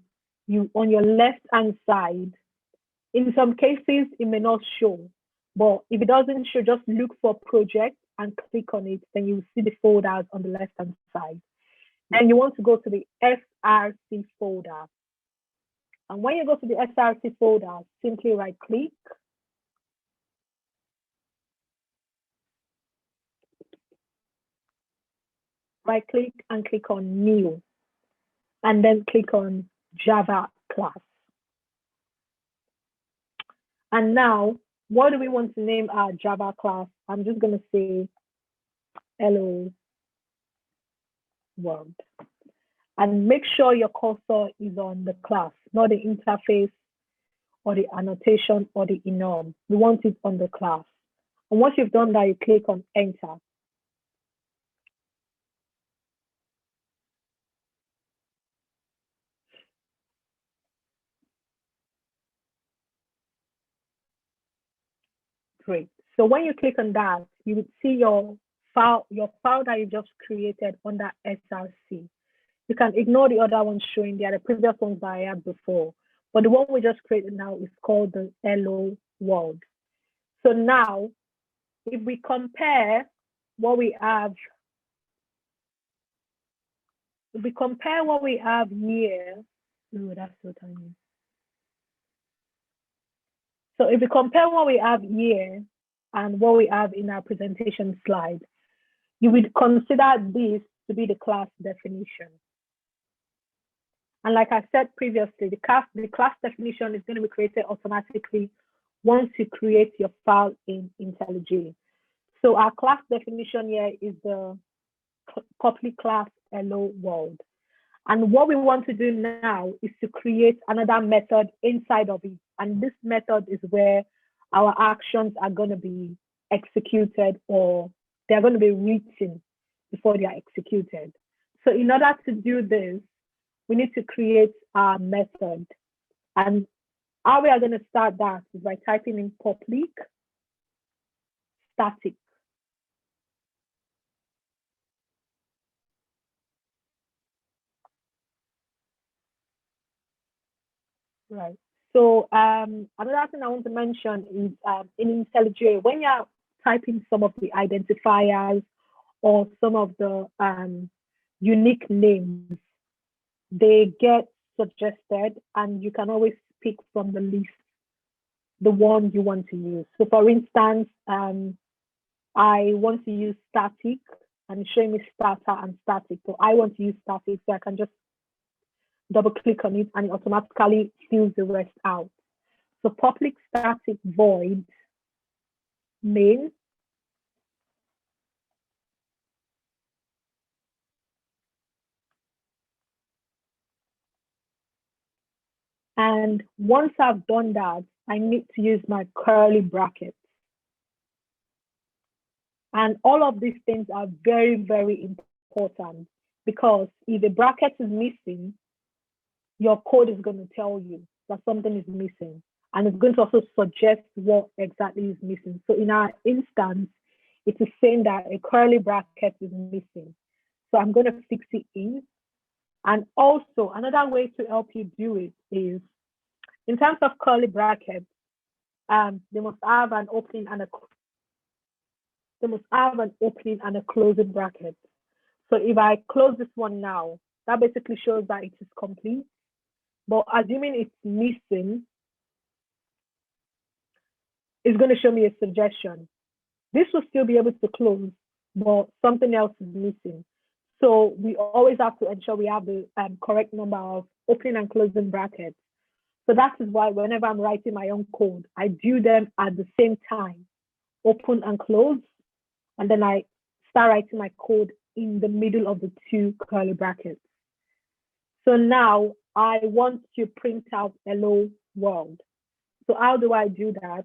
on your left-hand side, in some cases, it may not show. But if it doesn't show, just look for project and click on it. Then you will see the folders on the left-hand side. Then you want to go to the SRC folder. And when you go to the SRC folder, simply right-click. Right-click and click on New. And then click on Java class. And now, what do we want to name our Java class? I'm just going to say Hello World. And make sure your cursor is on the class, not the interface or the annotation or the enum. We want it on the class. And once you've done that, you click on Enter. Great. So when you click on that, you would see your file that you just created under SRC. You can ignore the other ones showing there, the previous ones that I had before. But the one we just created now is called the Hello World. So now, if we compare what we have, here, oh, that's so tiny. So if we compare what we have here and what we have in our presentation slide, you would consider this to be the class definition. And like I said previously, the class definition is going to be created automatically once you create your file in IntelliJ. So our class definition here is the public class Hello World. And what we want to do now is to create another method inside of it. And this method is where our actions are going to be executed, or they're going to be written before they are executed. So in order to do this, we need to create our method. And how we are going to start that is by typing in public static. Right. So another thing I want to mention is in IntelliJ, when you're typing some of the identifiers or some of the unique names, they get suggested, and you can always pick from the list the one you want to use. So for instance, I want to use static, and it's showing me starter and static. So I want to use static, so I can just double click on it and it automatically fills the rest out. So public static void main. And once I've done that, I need to use my curly brackets. And all of these things are very, very important, because if a bracket is missing, your code is going to tell you that something is missing. And it's going to also suggest what exactly is missing. So in our instance, it is saying that a curly bracket is missing. So I'm going to fix it in. And also another way to help you do it is, in terms of curly brackets, they must have an opening and a closing bracket. So if I close this one now, that basically shows that it is complete. But assuming it's missing, it's going to show me a suggestion. This will still be able to close, but something else is missing. So we always have to ensure we have the correct number of opening and closing brackets. So that is why whenever I'm writing my own code, I do them at the same time, open and close, and then I start writing my code in the middle of the two curly brackets. So now I want to print out Hello World. So how do I do that?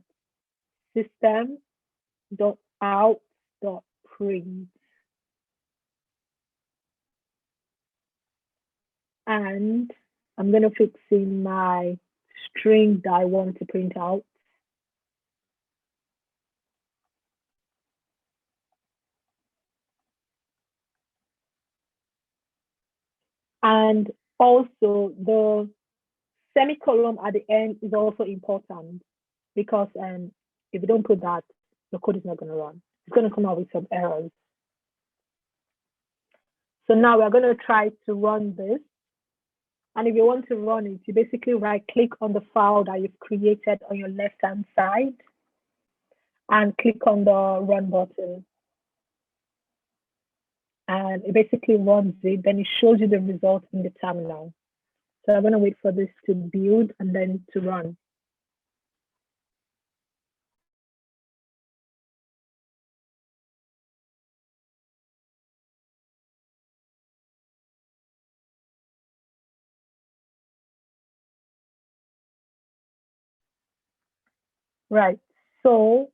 System.out.print. And I'm going to fix in my string that I want to print out. And also the semicolon at the end is also important, because If you don't put that, your code is not going to run. It's going to come out with some errors. So now we're going to try to run this. And if you want to run it, you basically right-click on the file that you've created on your left-hand side and click on the run button. And it basically runs it. Then it shows you the result in the terminal. So I'm going to wait for this to build and then to run. Right. So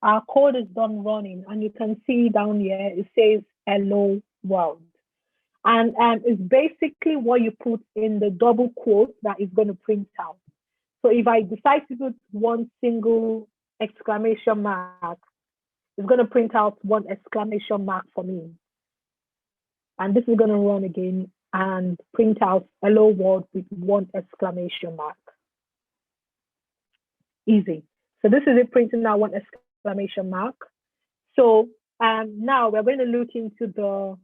our code is done running, and you can see down here, it says hello world. And it's basically what you put in the double quote that is going to print out. So if I decide to put one single exclamation mark, it's going to print out one exclamation mark for me. And this is going to run again and print out hello world with one exclamation mark. Easy. So this is it printing out one exclamation mark. So now we're going to look into the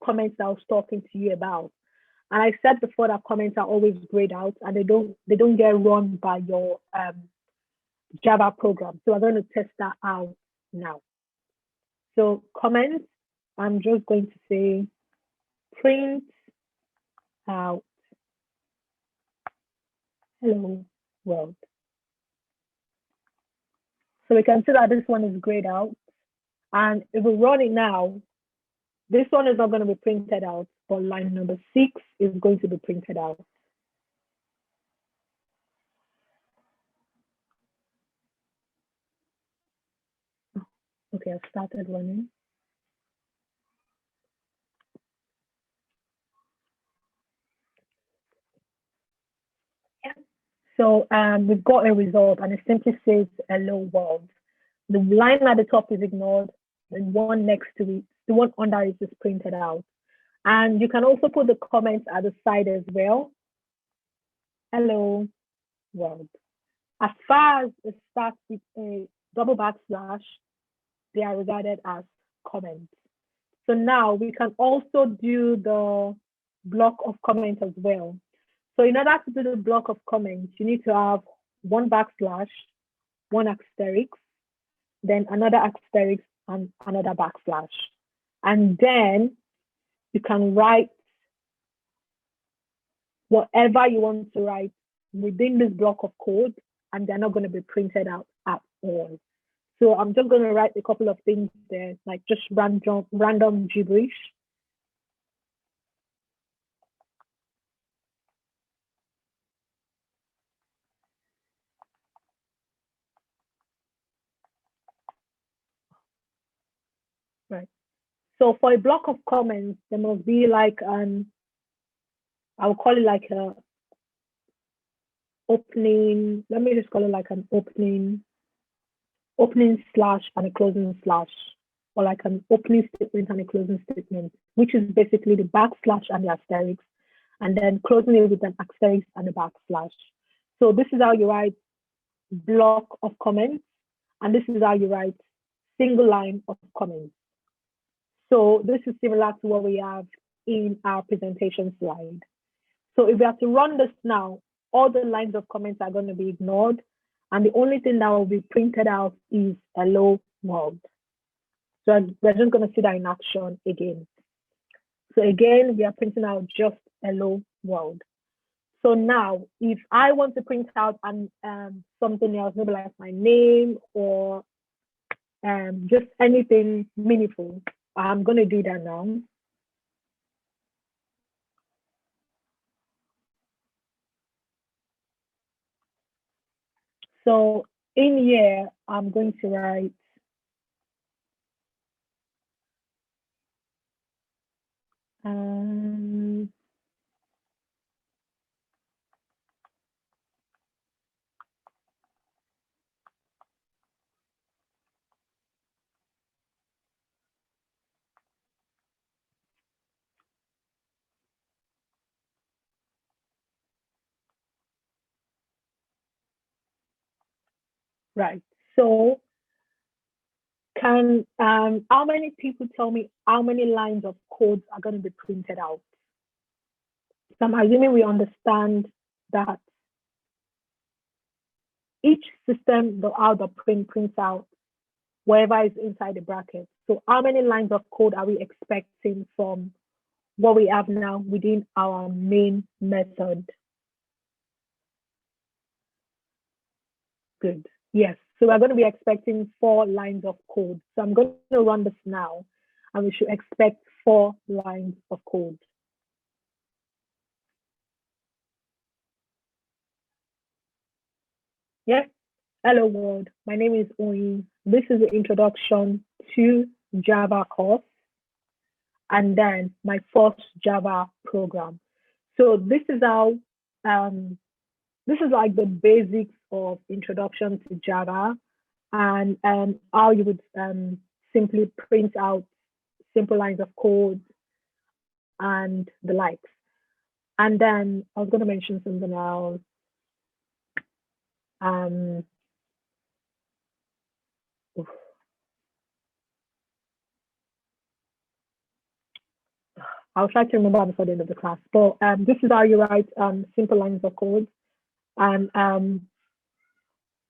comments I was talking to you about. And I said before that comments are always grayed out and they don't get run by your Java program. So we're going to test that out now. So comments, I'm just going to say print out hello world. So we can see that this one is grayed out. And if we run it now, this one is not going to be printed out, but line number 6 is going to be printed out. Okay, I started running. So we've got a result and it simply says hello world. The line at the top is ignored, the one next to it, the one under it is printed out. And you can also put the comments at the side as well. Hello world. As far as it starts with a double backslash, they are regarded as comments. So now we can also do the block of comments as well. So in order to do the block of comments, you need to have one backslash, one asterisk, then another asterisk and another backslash. And then you can write whatever you want to write within this block of code, and they're not going to be printed out at all. So I'm just going to write a couple of things there, like just random gibberish. Right. So for a block of comments, there must be like I'll call it like a opening. Let me just call it like an opening slash and a closing slash, or like an opening statement and a closing statement, which is basically the backslash and the asterisk, and then closing it with an asterisk and a backslash. So this is how you write block of comments, and this is how you write single line of comments. So this is similar to what we have in our presentation slide. So if we have to run this now, all the lines of comments are going to be ignored, and the only thing that will be printed out is hello world. So we're just going to see that in action again. So again, we are printing out just hello world. So now, if I want to print out something else, maybe like my name or just anything meaningful, I'm going to do that now. So in here, I'm going to write Right. So can how many people tell me how many lines of codes are going to be printed out? So I'm assuming we understand that each system, how the print prints out whatever is inside the bracket. So how many lines of code are we expecting from what we have now within our main method? Good. Yes. So we're going to be expecting 4 lines of code. So I'm going to run this now, and we should expect 4 lines of code. Yeah. Hello world. My name is Oyin. This is the introduction to Java course, and then my first Java program. So this is how this is like the basics of introduction to Java, and how you would simply print out simple lines of code and the likes. And then I was going to mention something else. Um, I'll try to remember before the end of the class. But this is how you write simple lines of code. And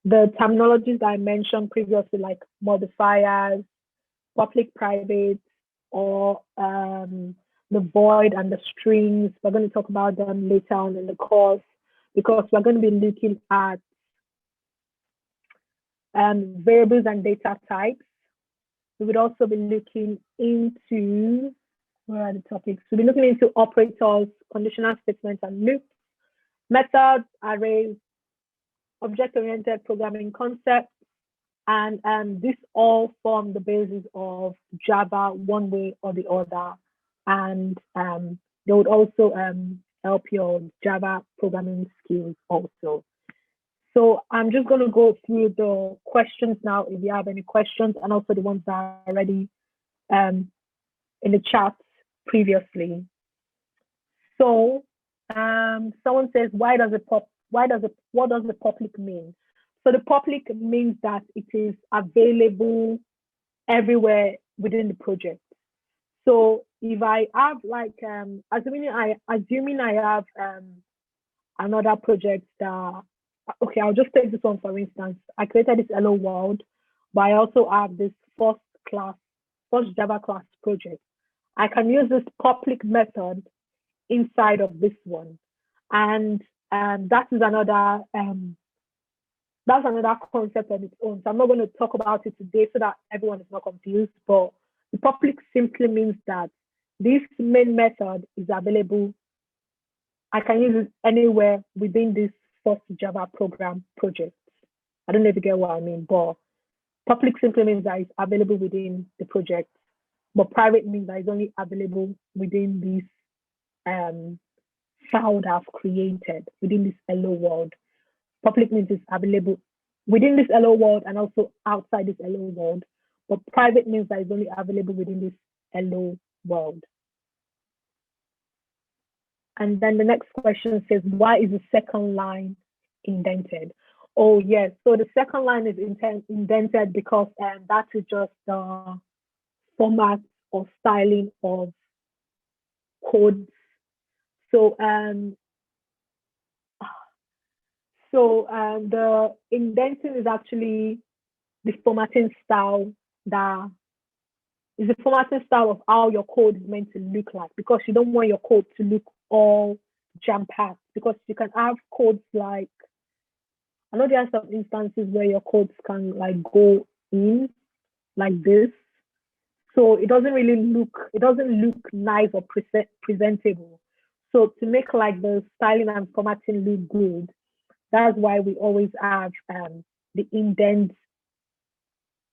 the terminologies that I mentioned previously, like modifiers, public, private, or the void and the strings. We're going to talk about them later on in the course because we're going to be looking at variables and data types. We would also be looking into, where are the topics? We'll be looking into operators, conditional statements and loops, methods, arrays, object-oriented programming concepts, and this all form the basis of Java one way or the other. And they would also help your Java programming skills also. So I'm just going to go through the questions now if you have any questions, and also the ones that are already in the chat previously. So someone says, what does the public mean? So the public means that it is available everywhere within the project. So if I have like assuming I have another project that, okay, I'll just take this one for instance. I created this Hello World, but I also have this first Java class project. I can use this public method inside of this one, and that is another that's another concept on its own. So I'm not going to talk about it today so that everyone is not confused. But the public simply means that this main method is available. I can use it anywhere within this first Java program project. I don't know if you get what I mean, but public simply means that it's available within the project. But private means that it's only available within this file that I've created, within this Hello World. Public means it's available within this Hello World and also outside this Hello World. But private means that it's only available within this Hello World. And then the next question says, why is the second line indented? Oh, yes. So the second line is indented because that is just the format or styling of codes. So the indenting is actually the formatting style that is the formatting style of how your code is meant to look like, because you don't want your code to look all jam-packed, because you can have codes like, I know there are some instances where your codes can like go in like this. So it doesn't look nice or presentable. So to make like the styling and formatting look good, that's why we always have the indents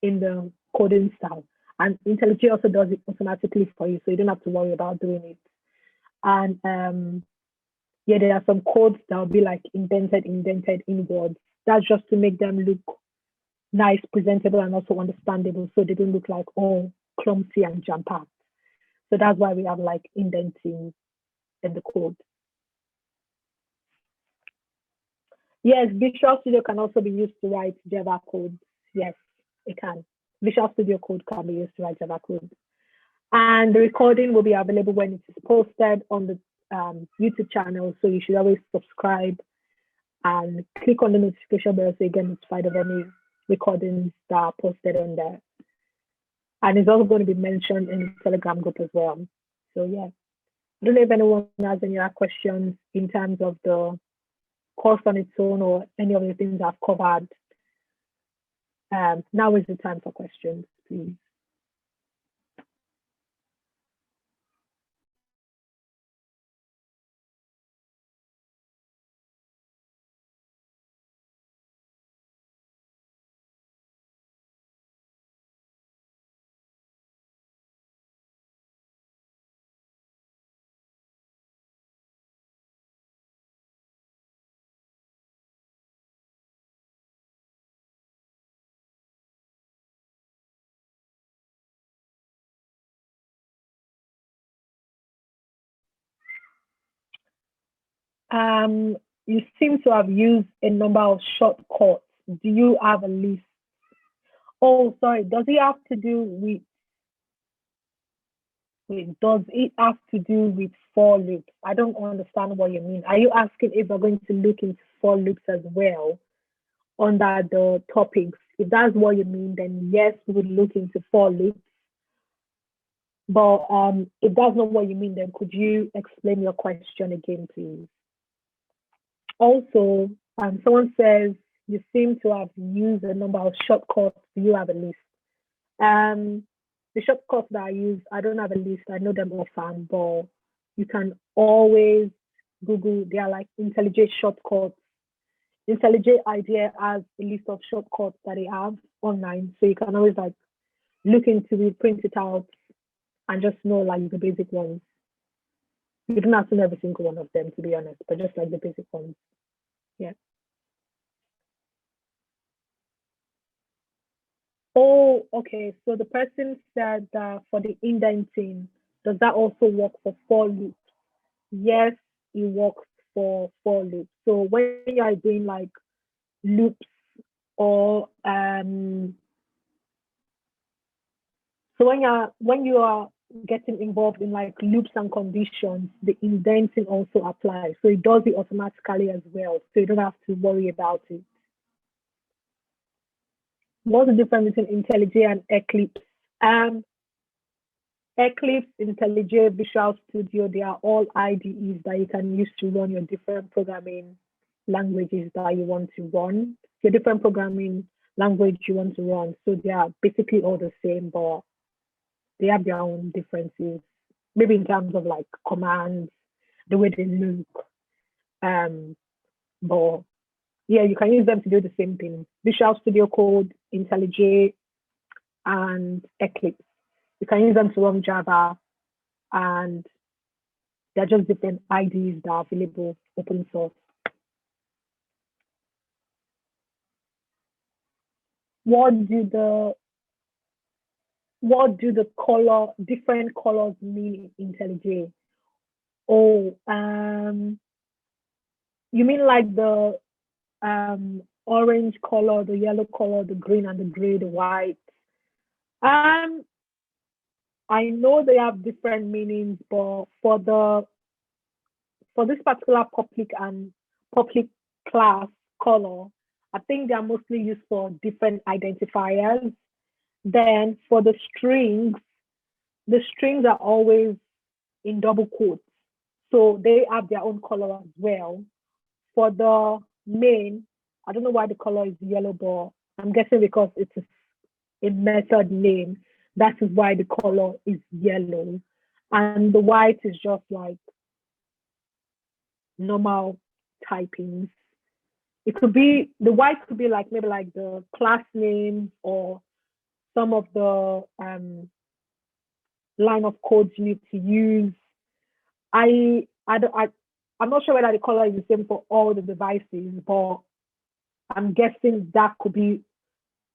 in the coding style. And IntelliJ also does it automatically for you, so you don't have to worry about doing it. And yeah, there are some codes that will be like indented inwards. That's just to make them look nice, presentable, and also understandable, so they don't look like all clumsy and jam-packed. So that's why we have like indenting in the code. Yes, Visual Studio can also be used to write Java code. Yes, it can. Visual Studio code can be used to write Java code. And the recording will be available when it is posted on the YouTube channel. So you should always subscribe and click on the notification bell so you get notified of any recordings that are posted on there. And it's also going to be mentioned in the Telegram group as well. So yeah, I don't know if anyone has any other questions in terms of the course on its own or any of the things I've covered. Now is the time for questions, please. You seem to have used a number of shortcuts. Do you have a list? Oh, sorry. Does it have to do with does it have to do with for loops? I don't understand what you mean. Are you asking if we're going to look into for loops as well under the topics? If that's what you mean, then yes, we would look into for loops. But if that's not what you mean, then could you explain your question again, please? Also, someone says you seem to have used a number of shortcuts. Do you have a list? The shortcuts that I use, I don't have a list. I know them offhand, but you can always Google. They are like IntelliJ shortcuts. IntelliJ IDEA has a list of shortcuts that they have online, so you can always like look into it, print it out, and just know like the basic ones. You don't have to know every single one of them, to be honest, but just like the basic ones. Yeah. Oh, okay. So the person said that for the indenting, does that also work for loops? Yes, it works for loops. So when you are doing like loops or so when you are getting involved in like loops and conditions, the indenting also applies. So it does it automatically as well. So you don't have to worry about it. What's the difference between IntelliJ and Eclipse? Um, Eclipse, IntelliJ, Visual Studio, they are all IDEs that you can use to run your different programming languages that you want to run, your different programming language you want to run. So they are basically all the same, but they have their own differences, maybe in terms of like commands, the way they look. But yeah, you can use them to do the same thing. Visual Studio Code, IntelliJ, and Eclipse. You can use them to run Java, and they're just different IDs that are available open source. What do the different colors mean in IntelliJ? Oh, you mean like the orange color, the yellow color, the green and the gray, the white? Um, I know they have different meanings, but for this particular public class color, I think they are mostly used for different identifiers. Then for the strings are always in double quotes. So they have their own color as well. For the main, I don't know why the color is yellow, but I'm guessing because it's a method name. That is why the color is yellow. And the white is just like normal typings. It could be the white could be like maybe like the class name or some of the line of codes you need to use. I'm not sure whether the color is the same for all the devices, but I'm guessing that could be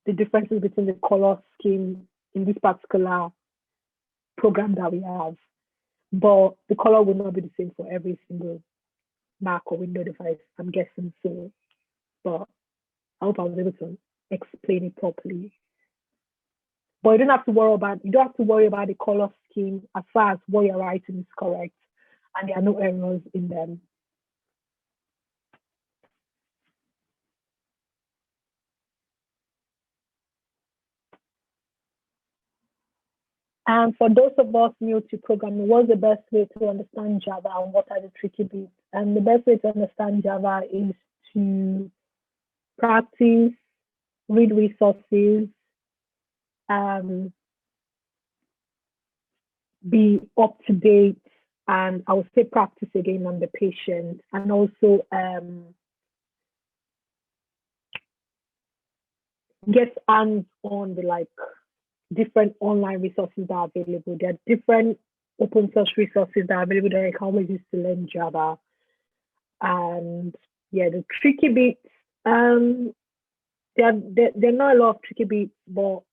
the differences between the color scheme in this particular program that we have. But the color will not be the same for every single Mac or Windows device. I'm guessing so. but I hope I was able to explain it properly. But you don't have to worry about the color scheme as far as what you're writing is correct and there are no errors in them. And for those of us new to programming, what's the best way to understand Java and what are the tricky bits? And the best way to understand Java is to practice, read resources, be up to date, and I would say practice again on the patient, and also get hands on the different online resources that are available. There are different open source resources that are available that I can always use to learn Java. And yeah, the tricky bits, there are not a lot of tricky bits, but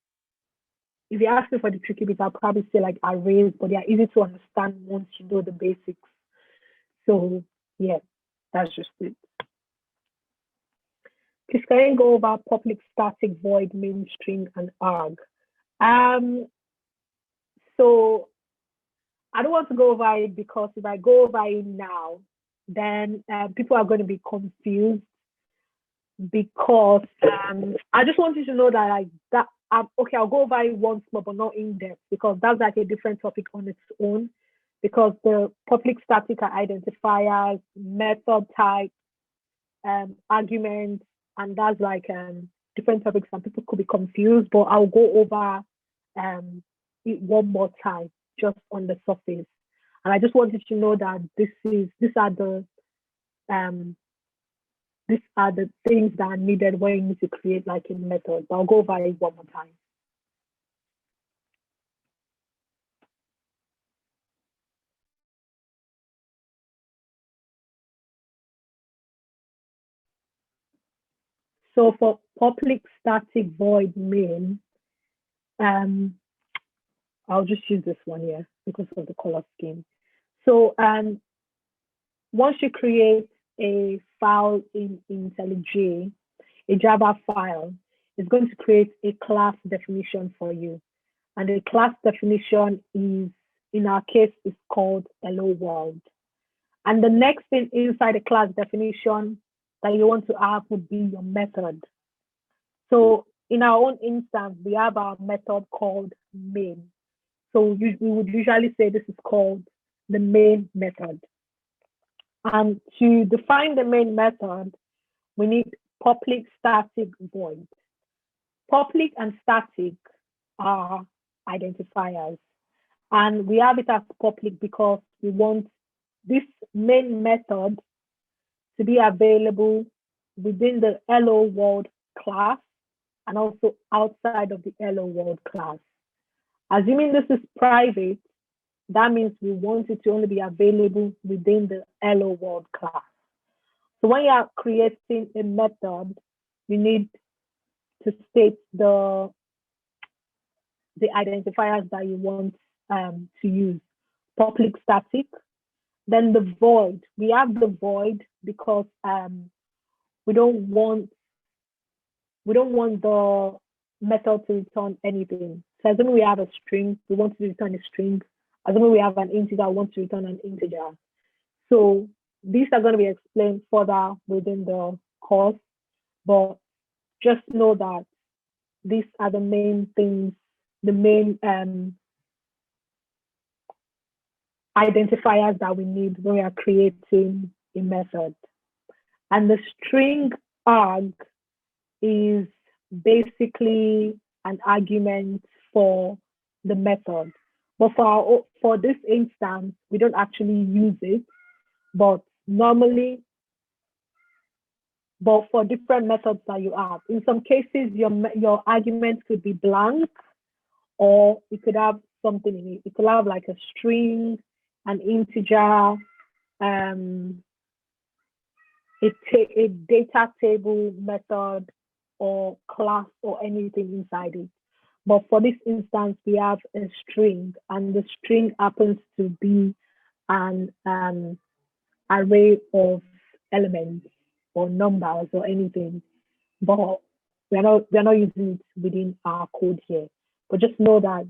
if you ask me for the tricky bits, I'll probably say like arrays, but they are easy to understand once you know the basics. So yeah, that's just it. Please can you go over public static void main string and arg? So I don't want to go over it because if I go over it now, then people are going to be confused because I just want you to know that okay, I'll go over it once more, but not in depth because that's like a different topic on its own. Because the public static are identifiers, method type, arguments, and that's like different topics. Some people could be confused, but I'll go over it one more time just on the surface. And I just wanted to know that these are the things that are needed when you need to create like a method. But I'll go over it one more time. So for public static void main, I'll just use this one here because of the color scheme. So once you create a file in IntelliJ, a Java file, it's going to create a class definition for you. And the class definition is, in our case, is called hello world. And the next thing inside the class definition that you want to have would be your method. So in our own instance, we have our method called main. So we would usually say this is called the main method. And to define the main method, we need public static void. Public and static are identifiers. And we have it as public because we want this main method to be available within the hello world class and also outside of the hello world class. Assuming this is private, that means we want it to only be available within the hello world class. So when you are creating a method, you need to state the identifiers that you want to use. Public static, then the void. We have the void because we don't want the method to return anything. So assuming we have a string, we want to return a string. Assuming we have an integer, we want to return an integer. So these are going to be explained further within the course, but just know that these are the main things, the main identifiers that we need when we are creating a method. And the string arg is basically an argument for the method. But for this instance, we don't actually use it, but normally, but for different methods that you have. In some cases, your argument could be blank, or it could have something in it. It could have like a string, an integer, a data table method, or class, or anything inside it. But for this instance, we have a string, and the string happens to be an array of elements. or numbers or anything, but we're not using it within our code here. But just know that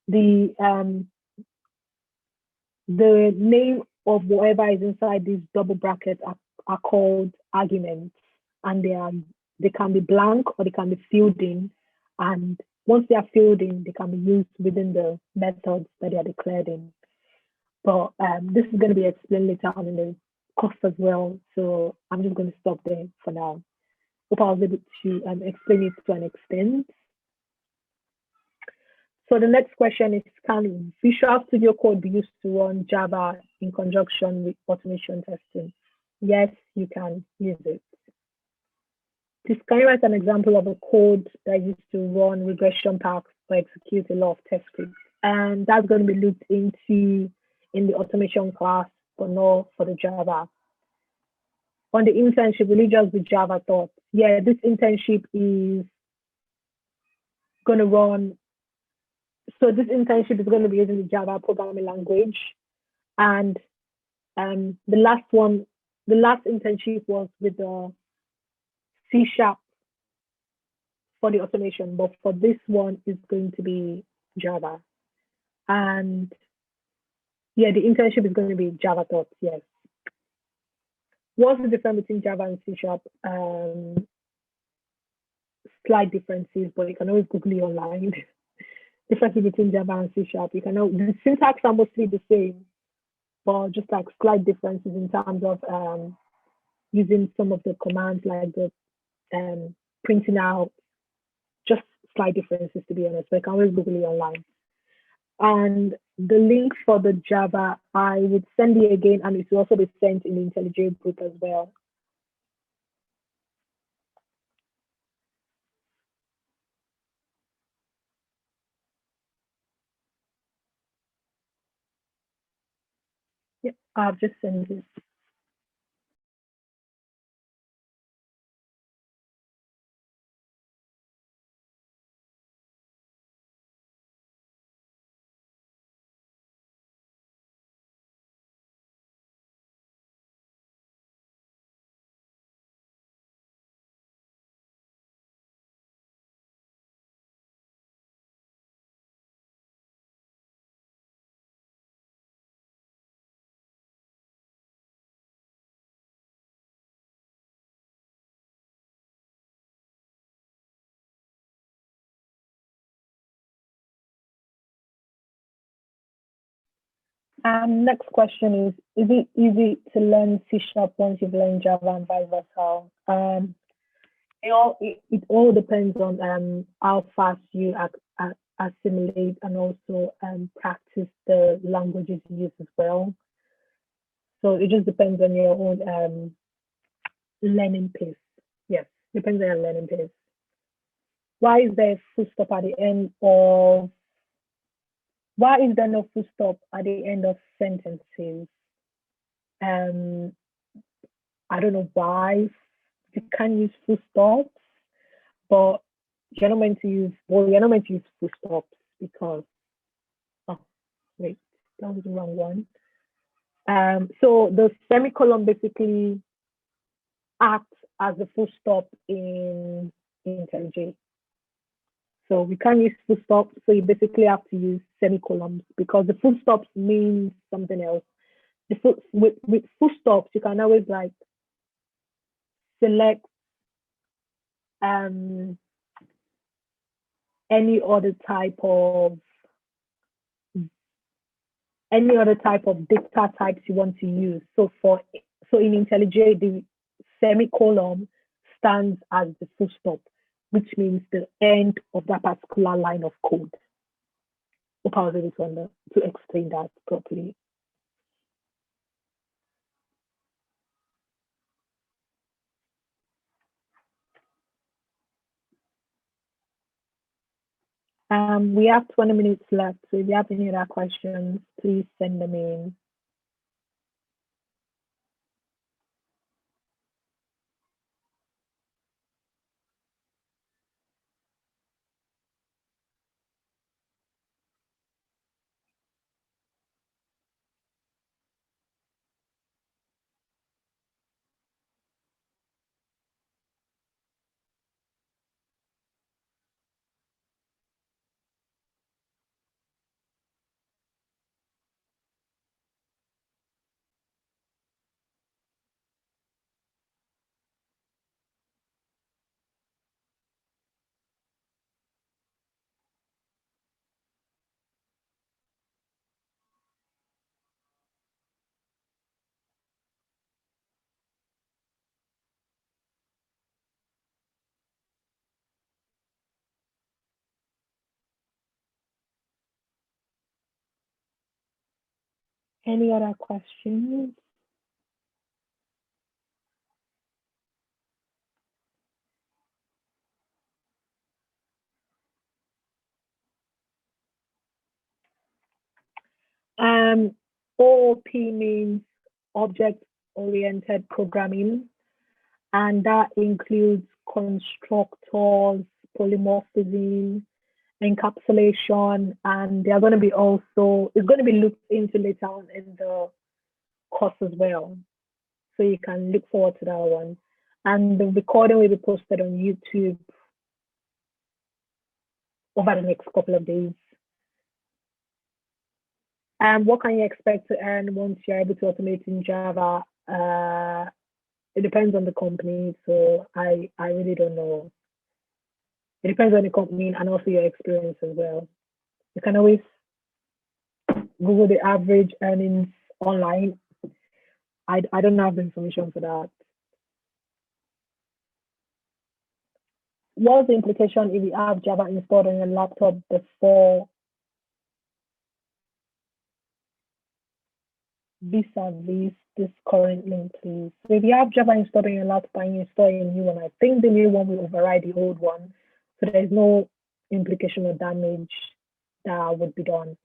the um the name of whatever is inside these double brackets are called arguments, and they can be blank or they can be filled in. And once they are filled in, they can be used within the methods that they are declared in. But this is going to be explained later on in the course as well. So I'm just going to stop there for now. Hope I was able to explain it to an extent. So the next question is, can Visual Studio Code be used to run Java in conjunction with automation testing? Yes, you can use it. Please, can you write an example of a code that is used to run regression packs or execute a lot of test scripts? And that's going to be looked into in the automation class, but not for the Java. On the internship, will it just be Java thoughts? Yeah, this internship is going to run. So this internship is going to be using the Java programming language. And the last internship was with the C# for the automation, but for this one is going to be Java. And yeah, the internship is going to be Java thoughts, yes. What's the difference between Java and C#? Slight differences, but you can always Google it online. Differences between Java and C#. You can know the syntax are mostly the same, but just like slight differences in terms of using some of the commands like the printing out, just slight differences to be honest. But you can always Google it online. And the link for the Java, I would send it again, and it will also be sent in the INTELLU group as well. Yep, I've just sent it. Next question is it easy to learn C# once you've learned Java and vice versa? It all depends on how fast you assimilate and also practice the languages you use as well. So it just depends on your own learning pace. Yes, depends on your learning pace. Why is there full stop at the end of Why is there no full stop at the end of sentences? Um, I don't know why you can't use full stops, but you're not meant to use full stops because, oh, wait, that was the wrong one. So the semicolon basically acts as the full stop in IntelliJ. So we can't use full stops, so you basically have to use semicolons because the full stops means something else. With full stops, you can always like select um, any other type of data types you want to use. So in IntelliJ, the semicolon stands as the full stop, which means the end of that particular line of code. Hope I was able to explain that properly. We have 20 minutes left, so if you have any other questions, please send them in. Any other questions? OOP means object-oriented programming, and that includes constructors, polymorphism, encapsulation, and they're going to be also, it's going to be looked into later on in the course as well. So you can look forward to that one. And the recording will be posted on YouTube over the next couple of days. And what can you expect to earn once you're able to automate in Java? It depends on the company, so I really don't know. It depends on the company and also your experience as well. You can always Google the average earnings online. I don't have the information for that. What's the implication if you have Java installed on your laptop before vis-a-vis this current link, please? So if you have Java installed on your laptop and you install a new one, I think the new one will override the old one. So there's no implication or damage that would be done.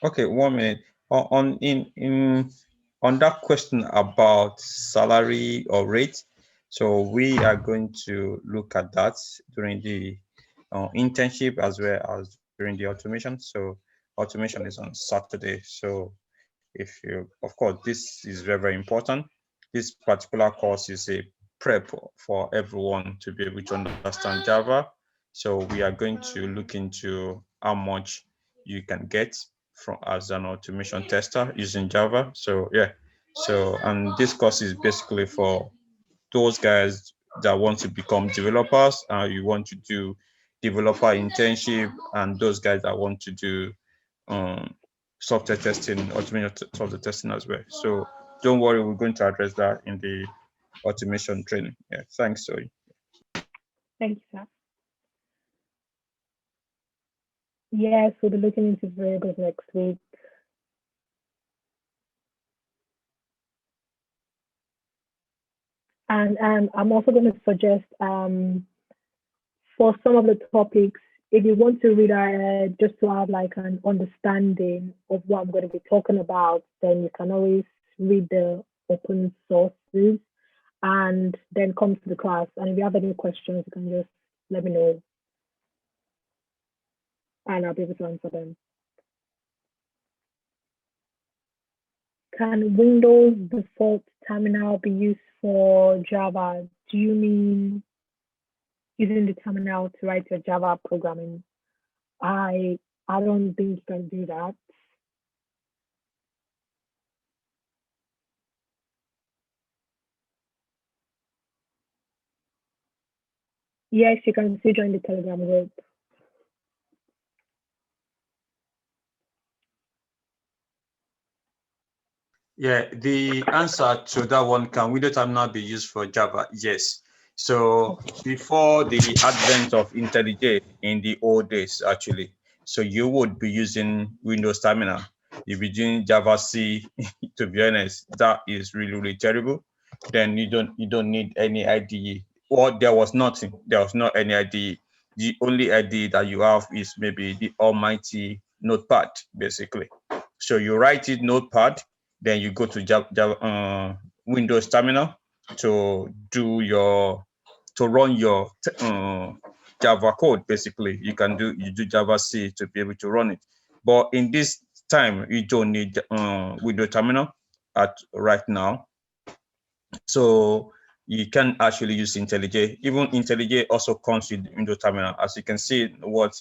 Okay, 1 minute. On that question about salary or rate, so we are going to look at that during the internship as well as during the automation. So automation is on Saturday. So if you, of course, this is very, very important. This particular course is a prep for everyone to be able to understand Java. So we are going to look into how much you can get from as an automation tester using Java. So yeah, so and this course is basically for those guys that want to become developers, you want to do developer internship, and those guys that want to do software testing, automation software testing as well. So don't worry, we're going to address that in the automation training. Yeah, thanks, Zoe. Thank you, sir. Yes, we'll be looking into variables next week. And I'm also going to suggest for some of the topics, if you want to read ahead just to have like an understanding of what I'm going to be talking about, then you can always read the open sources and then come to the class. And if you have any questions, you can just let me know and I'll be able to answer them. Can Windows default terminal be used for Java? Do you mean using the terminal to write your Java programming? I don't think you can do that. Yes, you can still join the Telegram group. Yeah, the answer to that one, can Windows terminal be used for Java? Yes. So before the advent of IntelliJ in the old days, actually, so you would be using Windows terminal. You'll be doing Java C. To be honest, that is really, really terrible. Then you don't need any IDE. Or there was nothing. There was not any IDE. The only IDE that you have is maybe the almighty Notepad, basically. So you write it Notepad, then you go to Windows terminal to run your Java code. Basically, you do Java C to be able to run it. But in this time, you don't need Windows terminal right now. So you can actually use IntelliJ. Even IntelliJ also comes with Windows terminal. As you can see, what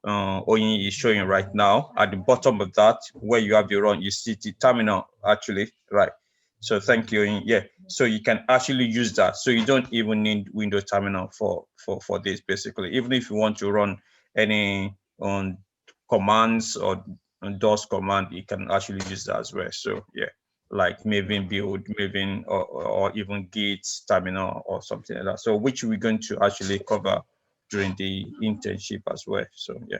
Oyin is showing right now, at the bottom of that, where you have the run, you see the terminal actually, right? So thank you, Oyin. Yeah, so you can actually use that. So you don't even need Windows terminal for this, basically. Even if you want to run any commands or DOS command, you can actually use that as well. So yeah, like Maven build, Maven, or even Git terminal or something like that. So which we're going to actually cover during the internship as well. So yeah.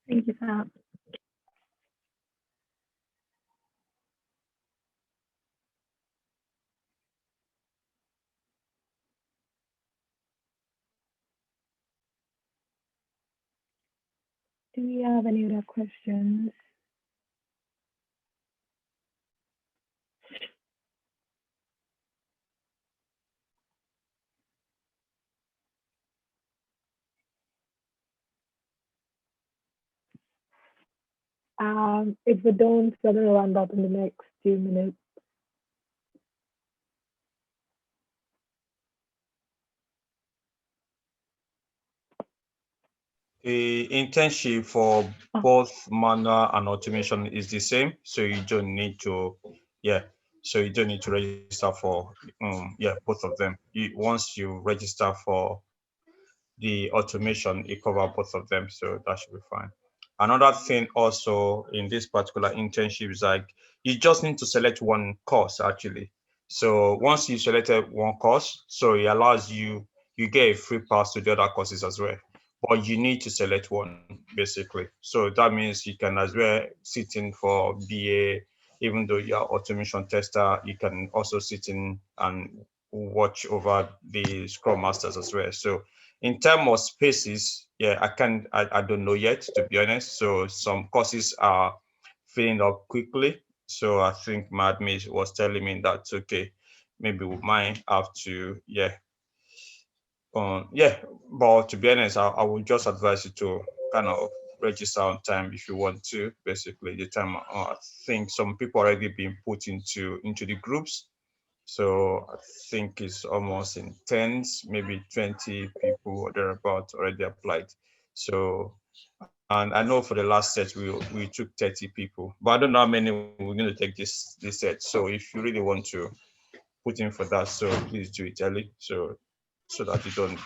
Thank you, Sam. Do we have any other questions? If we don't, we're going to round up in the next few minutes. The internship for both manual and automation is the same, so you don't need to, so you don't need to register for, both of them. Once you register for the automation, it covers both of them, so that should be fine. Another thing also in this particular internship is like you just need to select one course actually. So once you selected one course, so it allows you get a free pass to the other courses as well. But you need to select one basically. So that means you can as well sit in for BA, even though you're automation tester, you can also sit in and watch over the Scrum Masters as well. So in terms of spaces, I don't know yet, to be honest. So some courses are filling up quickly. So I think my admin was telling me that, okay, maybe we might have to, but to be honest, I would just advise you to kind of register on time if you want to. Basically, the time I think some people already been put into the groups, so I think it's almost in tens, maybe 20 people or thereabout already applied. So, and I know for the last set we took 30 people, but I don't know how many we're going to take this set. So if you really want to put in for that, so please do it early, so that you don't.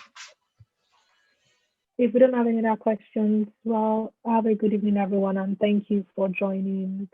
If we don't have any other questions, well, have a good evening, everyone, and thank you for joining